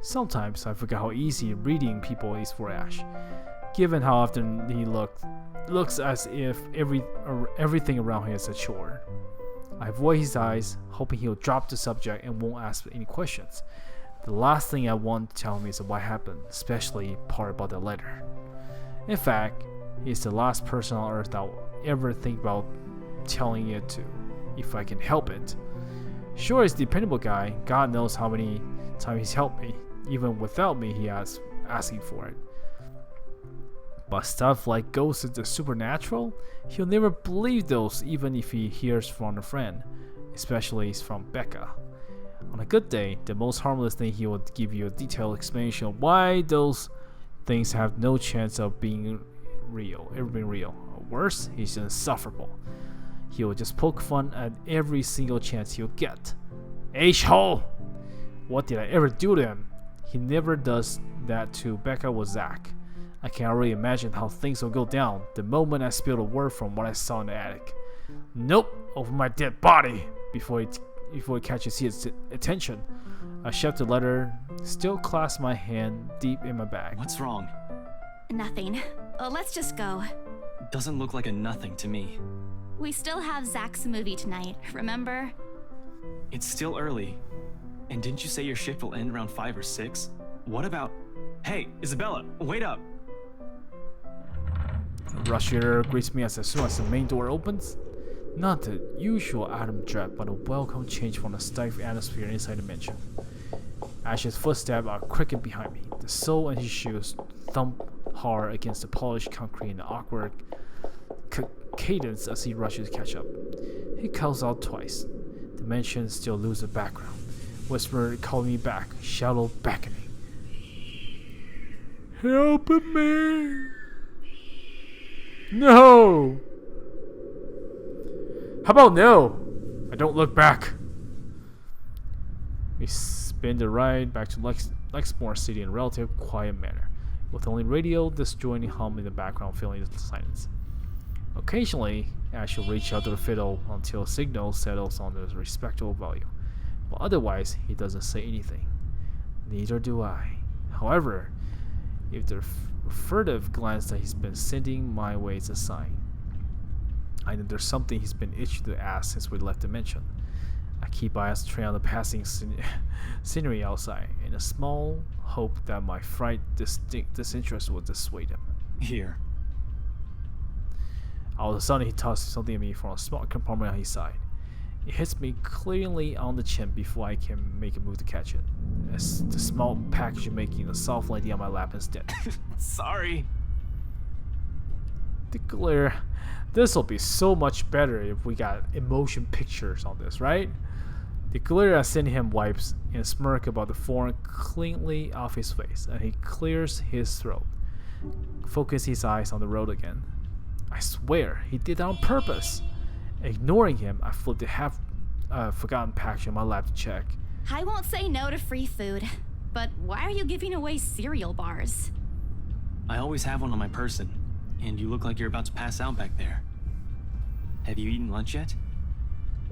Speaker 1: Sometimes I forget how easy reading people is for Ash, given how often he looks as if everything around him is a chore. I avoid his eyes, hoping he'll drop the subject and won't ask any questions. The last thing I want to tell him is what happened, especially part about the letter. In fact, he's the last person on earth I'll ever think about telling it to, if I can help it. Sure, he's a dependable guy. God knows how many times he's helped me. Even without me, he asking for it. But stuff like ghosts and the supernatural, he'll never believe those even if he hears from a friend, especially from Becca. On a good day, the most harmless thing, he will give you a detailed explanation of why those things have no chance of being real, ever being real. Or worse, he's insufferable. He will just poke fun at every single chance he'll get. H-hole! What did I ever do to him? He never does that to Becca or Zach. I can already imagine how things will go down the moment I spill a word from what I saw in the attic. Nope, over my dead body! Before it catches his attention, I shoved the letter, still clasp my hand deep in my bag.
Speaker 8: What's wrong?
Speaker 4: Nothing. Let's just go.
Speaker 8: Doesn't look like a nothing to me.
Speaker 4: We still have Zach's movie tonight, remember?
Speaker 8: It's still early. And didn't you say your shift will end around 5 or 6? What about... Hey, Isabella, wait up!
Speaker 1: A rusher greets me as soon as the main door opens. Not the usual Adam dread, but a welcome change from the stifling atmosphere inside the mansion. Ash's footsteps are quicker behind me. The sole in his shoes thump hard against the polished concrete in an awkward cadence as he rushes to catch up. He calls out twice. The mansion still loses background. Whisper calling me back, shadow beckoning. Help me! No! How about no? I don't look back. We spin the ride back to Lexmore City in a relative quiet manner, with only radio disjointing hum in the background filling the silence. Occasionally, Ash will reach out to the fiddle until a signal settles on a respectable volume, but otherwise he doesn't say anything. Neither do I. However, if the furtive glance that he's been sending my way is a sign, I know there's something he's been itching to ask since we left the mansion. I keep eyes trained on the passing scenery outside, in a small hope that my fright disinterest will dissuade him.
Speaker 8: Here.
Speaker 1: All of a sudden, he tosses something at me from a small compartment on his side. It hits me cleanly on the chin before I can make a move to catch it. As the small package making a soft landing on my lap instead.
Speaker 8: Sorry.
Speaker 1: The glare. This'll be so much better if we got emotion pictures on this, right? The glare I send him wipes and a smirk about the form cleanly off his face, and he clears his throat. Focus his eyes on the road again. I swear, he did that on purpose. Ignoring him, I flipped the half-forgotten package on my lap to check.
Speaker 4: I won't say no to free food, but why are you giving away cereal bars?
Speaker 8: I always have one on my person, and you look like you're about to pass out back there. Have you eaten lunch yet?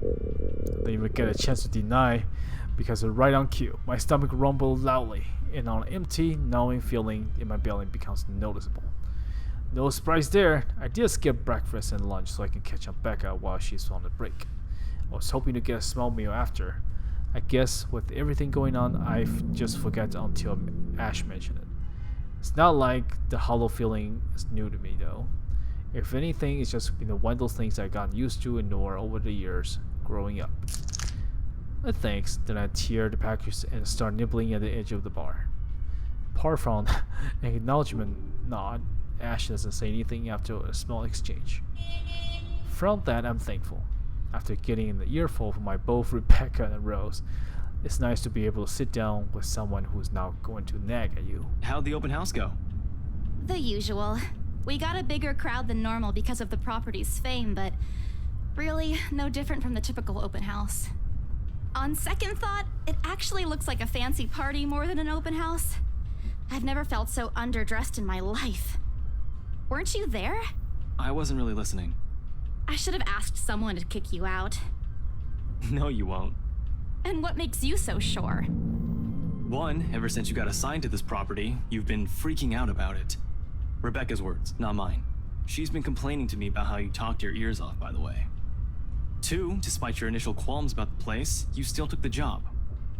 Speaker 1: Didn't even get a chance to deny, because right on cue, my stomach rumbled loudly, and an empty, gnawing feeling in my belly becomes noticeable. No surprise there, I did skip breakfast and lunch so I can catch up Becca while she's on the break. I was hoping to get a small meal after. I guess with everything going on, I just forgot until Ash mentioned it. It's not like the hollow feeling is new to me though. If anything, it's just one of those things I got used to ignore over the years growing up. Thanks, then I tear the package and start nibbling at the edge of the bar. Apart from an acknowledgement nod, Ash doesn't say anything after a small exchange. From that, I'm thankful. After getting an earful from both Rebecca and Rose, it's nice to be able to sit down with someone who's not going to nag at you.
Speaker 8: How'd the open house go?
Speaker 4: The usual. We got a bigger crowd than normal because of the property's fame, but really, no different from the typical open house. On second thought, it actually looks like a fancy party more than an open house. I've never felt so underdressed in my life. Weren't you there?
Speaker 8: I wasn't really listening.
Speaker 4: I should have asked someone to kick you out.
Speaker 8: No, you won't.
Speaker 4: And what makes you so sure?
Speaker 8: One, ever since you got assigned to this property, you've been freaking out about it. Rebecca's words, not mine. She's been complaining to me about how you talked your ears off, by the way. Two, despite your initial qualms about the place, you still took the job.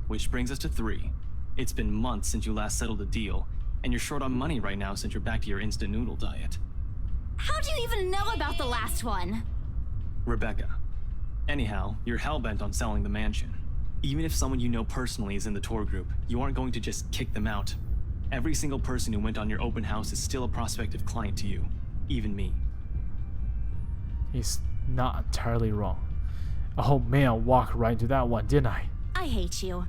Speaker 8: Which brings us to three. It's been months since you last settled a deal, and you're short on money right now since you're back to your instant noodle diet.
Speaker 4: How do you even know about the last one?
Speaker 8: Rebecca. Anyhow, you're hell-bent on selling the mansion. Even if someone you know personally is in the tour group, you aren't going to just kick them out. Every single person who went on your open house is still a prospective client to you, even me.
Speaker 1: He's not entirely wrong. Oh man, I walked right into that one, didn't I?
Speaker 4: I hate you.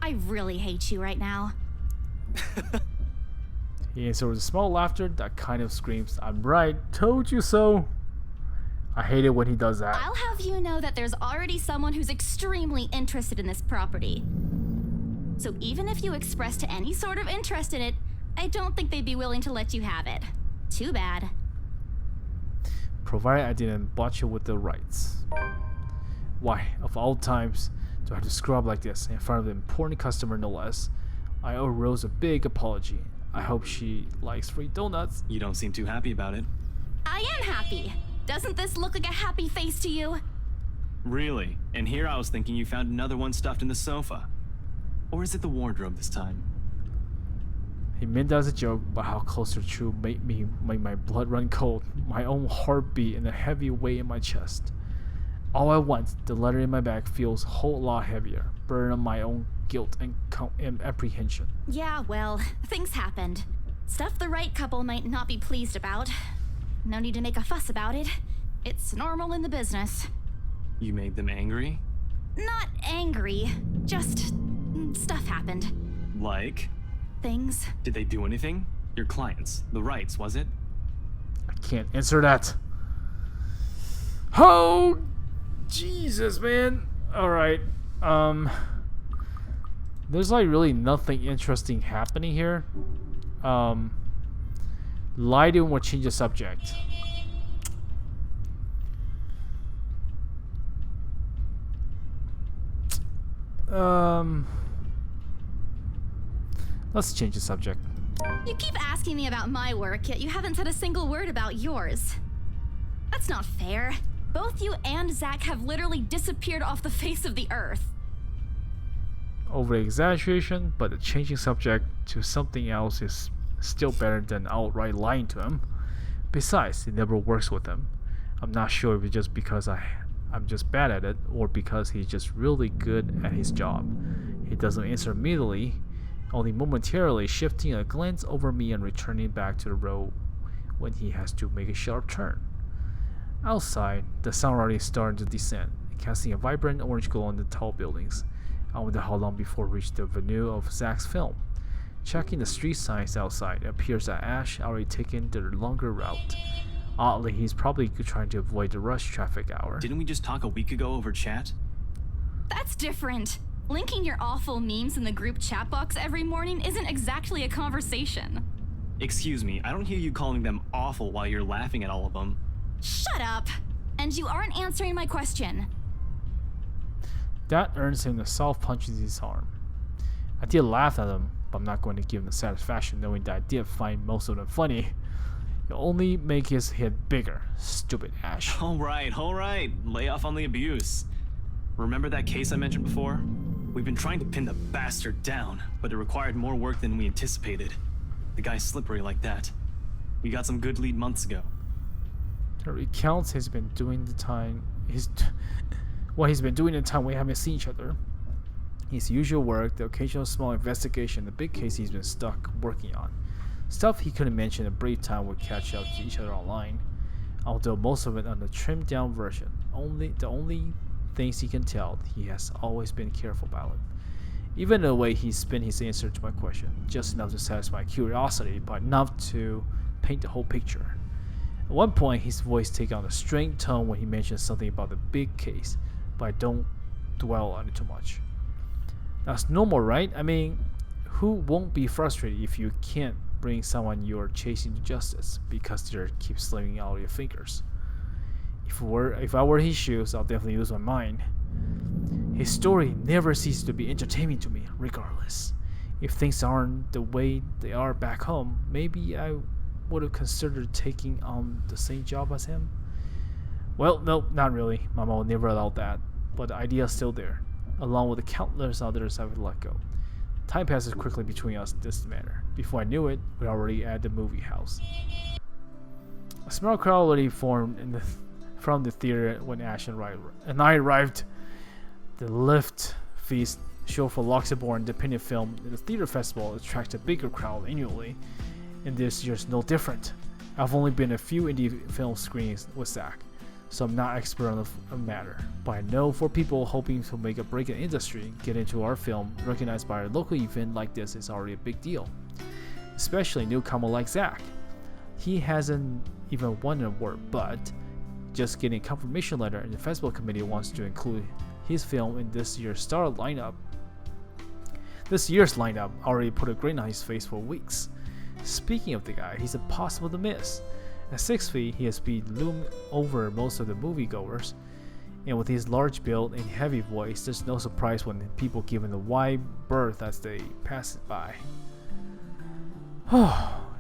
Speaker 4: I really hate you right now.
Speaker 1: He answered with a small laughter that kind of screams, "I'm right, told you so." I hate it when he does that.
Speaker 4: I'll have you know that there's already someone who's extremely interested in this property. So even if you expressed any sort of interest in it, I don't think they'd be willing to let you have it. Too bad.
Speaker 1: Provided I didn't botch it with the rights. Why, of all times, do I have to scrub like this in front of an important customer no less? I owe Rose a big apology. I hope she likes free donuts.
Speaker 8: You don't seem too happy about it.
Speaker 4: I am happy. Doesn't this look like a happy face to you?
Speaker 8: Really? And here I was thinking you found another one stuffed in the sofa. Or is it the wardrobe this time?
Speaker 1: He meant that as a joke, but how close to the truth made my blood run cold, my own heartbeat and a heavy weight in my chest. All at once, the letter in my bag feels a whole lot heavier, burden on my own guilt and apprehension.
Speaker 4: Yeah, well, things happened. Stuff the right couple might not be pleased about. No need to make a fuss about it. It's normal in the business.
Speaker 8: You made them angry?
Speaker 4: Not angry, just stuff happened.
Speaker 8: Like?
Speaker 4: Things.
Speaker 8: Did they do anything? Your clients, the rights, was it?
Speaker 1: I can't answer that. Oh, Jesus, man. Alright, there's like really nothing interesting happening here. Lie to him or change the subject. Let's change the subject.
Speaker 4: You keep asking me about my work, yet you haven't said a single word about yours. That's not fair. Both you and Zach have literally disappeared off the face of the earth.
Speaker 1: Over exaggeration, but the changing subject to something else is still better than outright lying to him. Besides, it never works with him. I'm not sure if it's just because I'm just bad at it, or because he's just really good at his job. He doesn't answer immediately, only momentarily shifting a glance over me and returning back to the road when he has to make a sharp turn. Outside, the sun already started to descend, casting a vibrant orange glow on the tall buildings. I wonder how long before we reach the venue of Zach's film. Checking the street signs outside, it appears that Ash already taken the longer route. Oddly, he's probably trying to avoid the rush traffic hour.
Speaker 8: Didn't we just talk a week ago over chat?
Speaker 4: That's different. Linking your awful memes in the group chat box every morning isn't exactly a conversation.
Speaker 8: Excuse me, I don't hear you calling them awful while you're laughing at all of them.
Speaker 4: Shut up! And you aren't answering my question.
Speaker 1: That earns him a soft punch in his arm. I did laugh at him, but I'm not going to give him the satisfaction knowing that I did find most of them funny. It'll only make his head bigger. Stupid Ash.
Speaker 8: Alright. Lay off on the abuse. Remember that case I mentioned before? We've been trying to pin the bastard down, but it required more work than we anticipated. The guy's slippery like that. We got some good lead months ago.
Speaker 1: He recounts he's been doing the time what he's been doing in the time we haven't seen each other. His usual work, the occasional small investigation, the big case he's been stuck working on. Stuff he couldn't mention in a brief time would catch up to each other online. Although most of it on the trimmed down version. The only things he can tell, he has always been careful about it. Even the way he spin his answer to my question, just enough to satisfy curiosity, but enough to paint the whole picture. At one point, his voice takes on a strained tone when he mentions something about the big case, but I don't dwell on it too much. That's normal, right? I mean, who won't be frustrated if you can't bring someone you're chasing to justice because they keep slipping out of your fingers? If I were his shoes, I'll definitely lose my mind. His story never ceases to be entertaining to me, regardless. If things aren't the way they are back home, maybe I would have considered taking on the same job as him. Well, no, not really. My mom never allowed that, but the idea is still there, along with the countless others I've let go. Time passes quickly between us in this manner. Before I knew it, we're already at the movie house. A small crowd already formed from the theater when Ash and I arrived. The lift feast show for Luxembourg independent film in the theater festival attracts a bigger crowd annually, and this year's no different. I've only been a few indie film screenings with Zach, so I'm not expert on the matter, but I know for people hoping to make a break in the industry, get into our film, recognized by a local event like this is already a big deal. Especially a newcomer like Zach. He hasn't even won an award, but just getting a confirmation letter and the festival committee wants to include his film in this year's lineup. This year's lineup already put a grin on his face for weeks. Speaking of the guy, he's impossible to miss. At 6 feet, he has been looming over most of the moviegoers, and with his large build and heavy voice, there's no surprise when people give him a wide berth as they pass it by.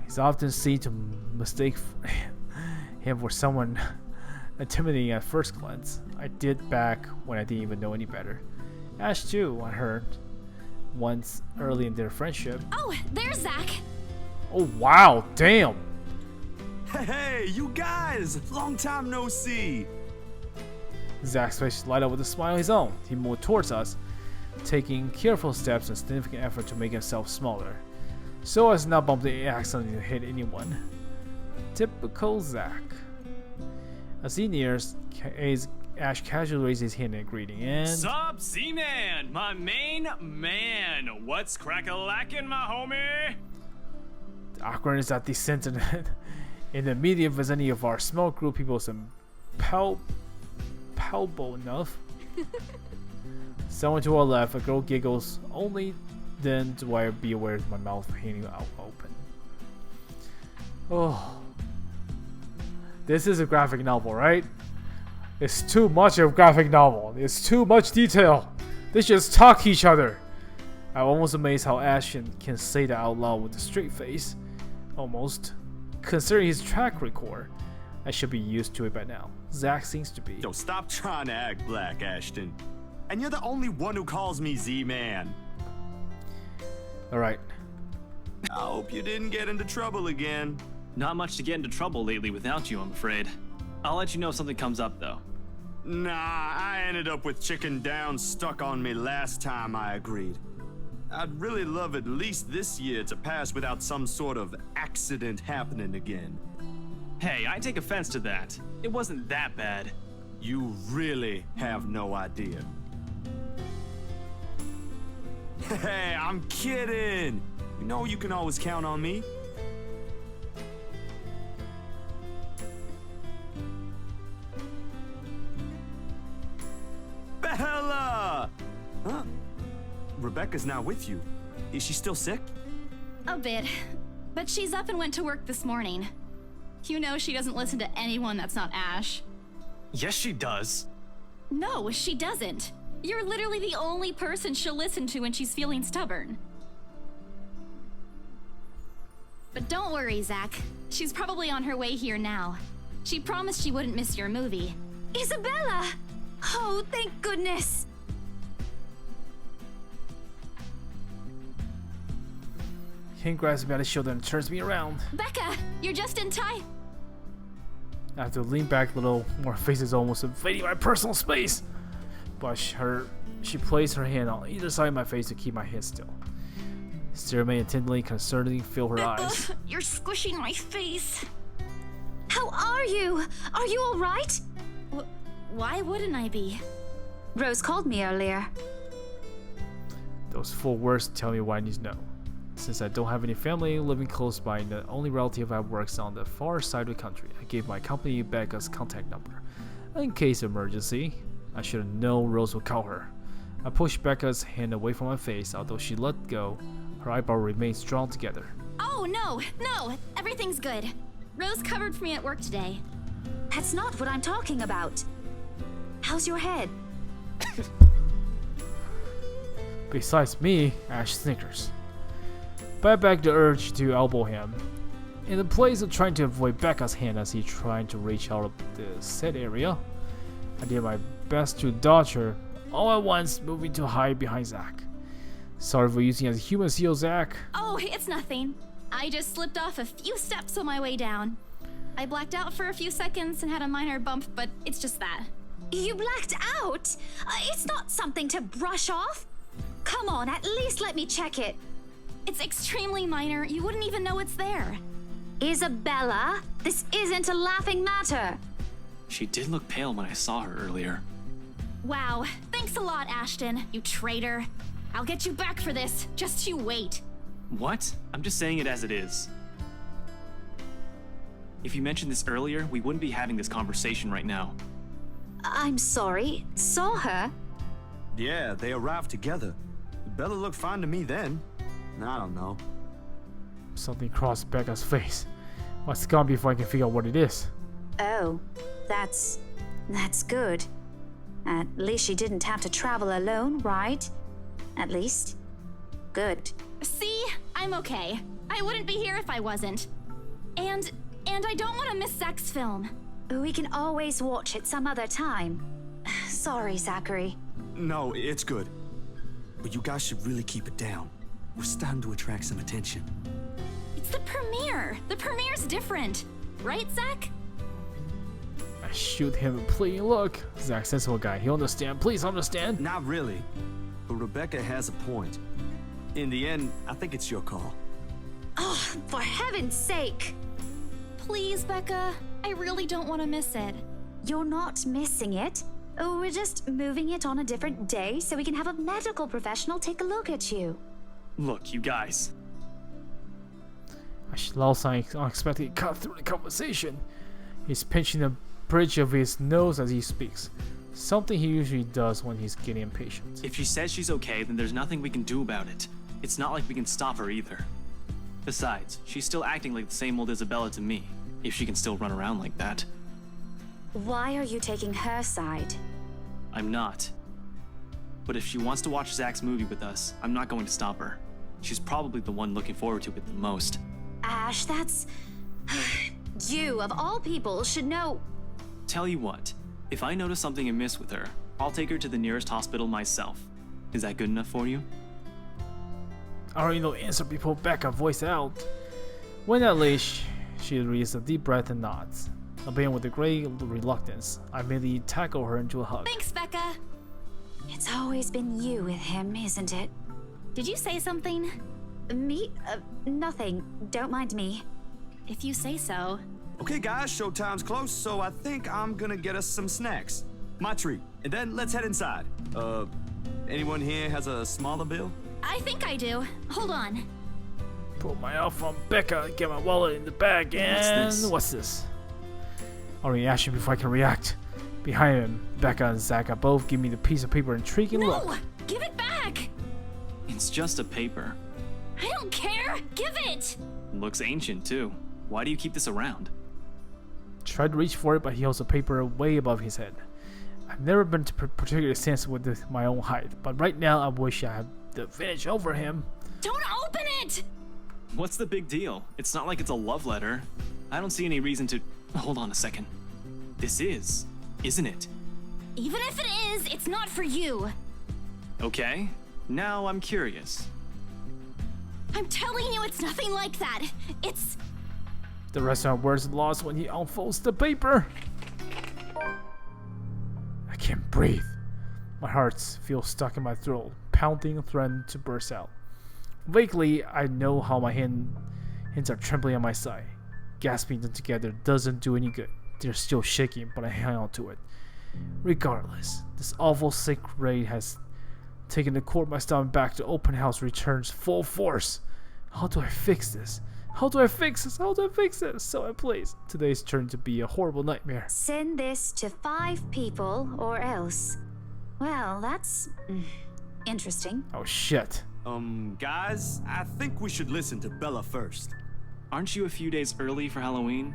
Speaker 1: He's often seen to mistake him for someone intimidating at first glance. I did back when I didn't even know any better. Ash too, I heard, once early in their friendship.
Speaker 4: Oh, there's Zach.
Speaker 1: Oh wow, damn!
Speaker 9: Hey, you guys! Long time no see!
Speaker 1: Zach's face lighted up with a smile of his own. He moved towards us, taking careful steps and significant effort to make himself smaller, so as not bump the accident to hit anyone. Typical Zach. As he nears, Ash casually raises his hand in greeting and...
Speaker 7: Sup, Z-Man, my main man. What's crack-a-lackin', my homie?
Speaker 1: The awkwardness that descended in the immediate vicinity of our small group people was palpable enough. Someone to our left, a girl giggles. Only then do I be aware of my mouth hanging out open. Oh. This is a graphic novel, right? It's too much of a graphic novel. It's too much detail. They just talk to each other. I'm almost amazed how Ash can say that out loud with a straight face. Almost. Considering his track record, I should be used to it by now. Zach seems to be.
Speaker 9: Yo, stop trying to act black, Ashton. And you're the only one who calls me Z-Man.
Speaker 1: Alright.
Speaker 9: I hope you didn't get into trouble again.
Speaker 8: Not much to get into trouble lately without you, I'm afraid. I'll let you know if something comes up, though.
Speaker 9: Nah, I ended up with chicken down stuck on me last time I agreed. I'd really love at least this year to pass without some sort of accident happening again.
Speaker 8: Hey, I take offense to that. It wasn't that bad.
Speaker 9: You really have no idea. Hey, I'm kidding. You know you can always count on me. Bella! Huh? Rebecca's not with you. Is she still sick?
Speaker 4: A bit. But she's up and went to work this morning. You know she doesn't listen to anyone that's not Ash.
Speaker 8: Yes, she does.
Speaker 4: No, she doesn't. You're literally the only person she'll listen to when she's feeling stubborn. But don't worry, Zach. She's probably on her way here now. She promised she wouldn't miss your movie. Isabella! Oh, thank
Speaker 1: Hand grabs me by the shoulder and turns me around.
Speaker 4: Becca, you're just in time.
Speaker 1: I have to lean back a little. More faces almost invading my personal space. But she placed her hand on either side of my face to keep my head still. Stare at me intently, concerningly fill her eyes.
Speaker 4: You're squishing my face. How are you? Are you all right? Why wouldn't I be?
Speaker 10: Rose called me earlier.
Speaker 1: Those 4 words tell me what I need to know. Since I don't have any family living close by and the only relative I works on the far side of the country, I gave my company Becca's contact number. In case of emergency, I should have known Rose would call her. I pushed Becca's hand away from my face, although she let go. Her eyebrows remained drawn together.
Speaker 4: Oh, no, everything's good. Rose covered for me at work today.
Speaker 10: That's not what I'm talking about. How's your head?
Speaker 1: Besides me, Ash snickers. But I backed the urge to elbow him. In the place of trying to avoid Becca's hand as he tried to reach out of the set area, I did my best to dodge her, all at once moving to hide behind Zach. Sorry for using as a human seal, Zach.
Speaker 4: Oh, it's nothing. I just slipped off a few steps on my way down. I blacked out for a few seconds and had a minor bump, but it's just that.
Speaker 10: You blacked out? It's not something to brush off. Come on, at least let me check it.
Speaker 4: It's extremely minor. You wouldn't even know it's there.
Speaker 10: Isabella, this isn't a laughing matter.
Speaker 8: She did look pale when I saw her earlier.
Speaker 4: Wow. Thanks a lot, Ashton, you traitor. I'll get you back for this. Just you wait.
Speaker 8: What? I'm just saying it as it is. If you mentioned this earlier, we wouldn't be having this conversation right now.
Speaker 10: I'm sorry. Saw her?
Speaker 9: Yeah, they arrived together. Bella looked fine to me then. I don't know.
Speaker 1: Something crossed Becca's face. What's gone before I can figure out what it is?
Speaker 10: Oh, that's good. At least she didn't have to travel alone, right? At least. Good.
Speaker 4: See? I'm okay. I wouldn't be here if I wasn't. And I don't want to miss Zach's film.
Speaker 10: We can always watch it some other time. Sorry, Zachary.
Speaker 9: No, it's good. But you guys should really keep it down. We're starting to attract some attention.
Speaker 4: It's the premiere. The premiere's different. Right, Zach?
Speaker 1: I shoot him a pleading look. Zach's sensible guy. He'll understand. Please understand.
Speaker 9: Not really. But Rebecca has a point. In the end, I think it's your call.
Speaker 10: Oh, for heaven's sake.
Speaker 4: Please, Becca. I really don't want to miss it.
Speaker 10: You're not missing it. Oh, we're just moving it on a different day so we can have a medical professional take a look at you.
Speaker 8: Look, you guys.
Speaker 1: I lost an unexpected cut through the conversation. He's pinching the bridge of his nose as he speaks. Something he usually does when he's getting impatient.
Speaker 8: If she says she's okay, then there's nothing we can do about it. It's not like we can stop her either. Besides, she's still acting like the same old Isabella to me, if she can still run around like that.
Speaker 10: Why are you taking her side?
Speaker 8: I'm not. But if she wants to watch Zach's movie with us, I'm not going to stop her. She's probably the one looking forward to it the most.
Speaker 10: Ash, that's... You, of all people, should know...
Speaker 8: Tell you what, if I notice something amiss with her, I'll take her to the nearest hospital myself. Is that good enough for you?
Speaker 1: I already know the answer before Becca voiced out. When at least, she released a deep breath and nods. Obeying with a great reluctance, I merely tackle her into a hug.
Speaker 4: Thanks, Becca.
Speaker 10: It's always been you with him, isn't it?
Speaker 4: Did you say something?
Speaker 10: Me? Nothing. Don't mind me.
Speaker 4: If you say so.
Speaker 9: Okay, guys, showtime's close, so I think I'm gonna get us some snacks. My treat. And then let's head inside. Anyone here has a smaller bill?
Speaker 4: I think I do. Hold on.
Speaker 1: Pull my elf on Becca, get my wallet in the bag, and what's this? Already asked you before I can react. Behind him, Becca and Zach are both giving me the piece of paper and intriguing look.
Speaker 4: No! Give it back!
Speaker 8: It's just a paper.
Speaker 4: I don't care! Give it!
Speaker 8: Looks ancient, too. Why do you keep this around?
Speaker 1: Tried to reach for it, but he holds the paper way above his head. I've never been particularly sensitive with my own height, but right now I wish I had the advantage over him.
Speaker 4: Don't open it!
Speaker 8: What's the big deal? It's not like it's a love letter. I don't see any reason to... Hold on a second. This is, isn't it?
Speaker 4: Even if it is, it's not for you.
Speaker 8: Okay, now I'm curious.
Speaker 4: I'm telling you, it's nothing like that. It's...
Speaker 1: The rest of my words lost when he unfolds the paper. I can't breathe. My heart feels stuck in my throat, pounding, threatening to burst out. Vaguely, I know how my hands are trembling on my side. Gasping them together doesn't do any good. They're still shaking, but I hang on to it. Regardless, this awful sick raid has taken the core of my stomach back. The open house returns full force. How do I fix this? How do I fix this? How do I fix this? So please, today's turned to be a horrible nightmare.
Speaker 10: Send this to 5 people or else. Well, that's interesting.
Speaker 1: Oh shit.
Speaker 9: Guys, I think we should listen to Bella first.
Speaker 8: Aren't you a few days early for Halloween?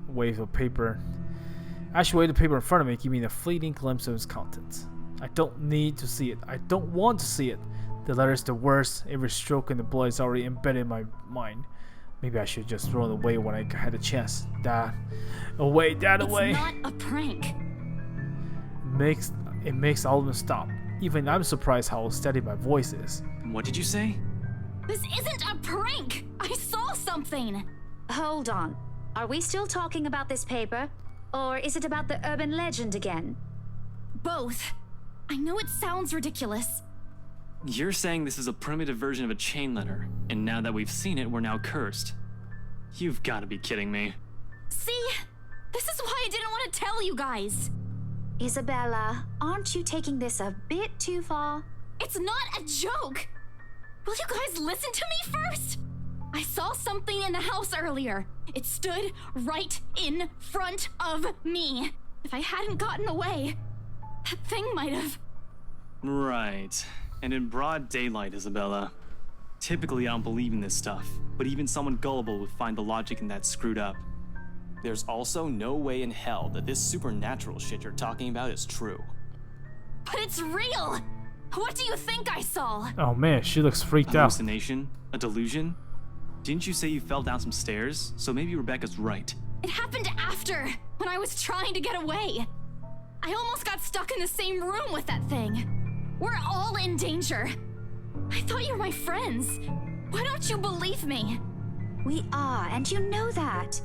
Speaker 1: Wave of paper. Ash waved the paper in front of me, giving me a fleeting glimpse of its contents. I don't need to see it. I don't want to see it. The letter's the worst. Every stroke in the blood is already embedded in my mind. Maybe I should just throw it away when I had a chance. That away.
Speaker 4: It's not a prank.
Speaker 1: It makes all of them stop. Even I'm surprised how steady my voice is.
Speaker 8: What did you say?
Speaker 4: This isn't a prank. I saw something.
Speaker 10: Hold on. Are we still talking about this paper? Or is it about the urban legend again?
Speaker 4: Both. I know it sounds ridiculous.
Speaker 8: You're saying this is a primitive version of a chain letter, and now that we've seen it, we're now cursed. You've got to be kidding me.
Speaker 4: See? This is why I didn't want to tell you guys.
Speaker 10: Isabella, aren't you taking this a bit too far?
Speaker 4: It's not a joke. Will you guys listen to me first? I saw something in the house earlier. It stood right in front of me. If I hadn't gotten away, that thing might have...
Speaker 8: Right. And in broad daylight, Isabella. Typically, I don't believe in this stuff, but even someone gullible would find the logic in that screwed up.
Speaker 11: There's also no way in hell that this supernatural shit you're talking about is true.
Speaker 4: But it's real! What do you think I saw?
Speaker 1: Oh man, she looks freaked
Speaker 8: A
Speaker 1: out.
Speaker 8: hallucination? A delusion? Didn't you say you fell down some stairs? So maybe Rebecca's right.
Speaker 4: It happened after, when I was trying to get away. I almost got stuck in the same room with that thing. We're all in danger. I thought you were my friends. Why don't you believe me?
Speaker 10: We are, and you know that.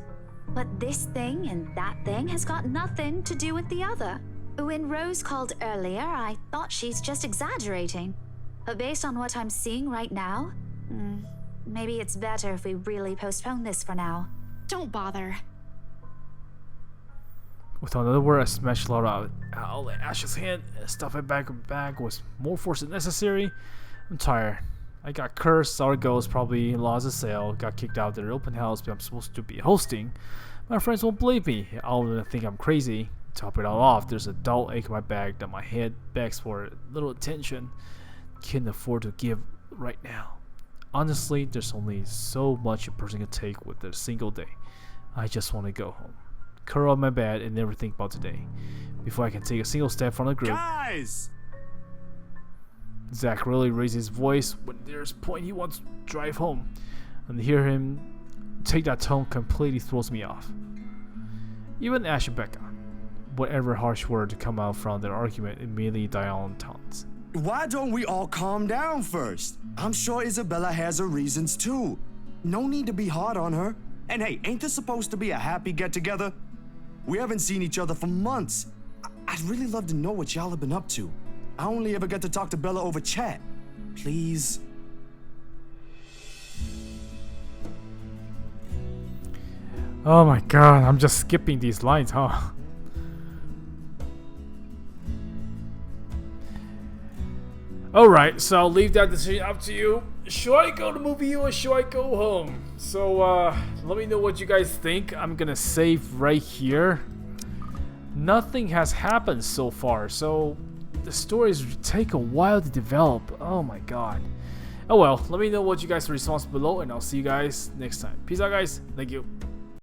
Speaker 10: But this thing and that thing has got nothing to do with the other. When Rose called earlier, I thought she's just exaggerating. But based on what I'm seeing right now, maybe it's better if we really postpone this for now.
Speaker 4: Don't bother.
Speaker 1: With another word, I smashed Laura out of Ash's hand and stuffed it back in the bag with more force than necessary. I'm tired. I got cursed, saw it goes, probably lost a sale, got kicked out of the open house but I'm supposed to be hosting. My friends won't believe me. All of them think I'm crazy. Top it all off, there's a dull ache in my back that my head begs for a little attention. Can't afford to give right now. Honestly, there's only so much a person can take with a single day. I just want to go home, curl up my bed and never think about today before I can take a single step from the group.
Speaker 9: Guys!
Speaker 1: Zach really raises his voice when there's a point he wants to drive home, and to hear him take that tone completely throws me off. Even Ash and Becca, whatever harsh word to come out from their argument immediately die on taunts.
Speaker 9: Why don't we all calm down first? I'm sure Isabella has her reasons too. No need to be hard on her. And hey, ain't this supposed to be a happy get-together? We haven't seen each other for months. I'd really love to know what y'all have been up to. I only ever get to talk to Bella over chat. Please.
Speaker 1: Oh my god, I'm just skipping these lines, huh? Alright, so I'll leave that decision up to you. Should I go to movie or should I go home? So, let me know what you guys think. I'm gonna save right here. Nothing has happened so far, so the stories take a while to develop. Oh my god. Oh well, let me know what you guys' response below, and I'll see you guys next time. Peace out, guys. Thank you.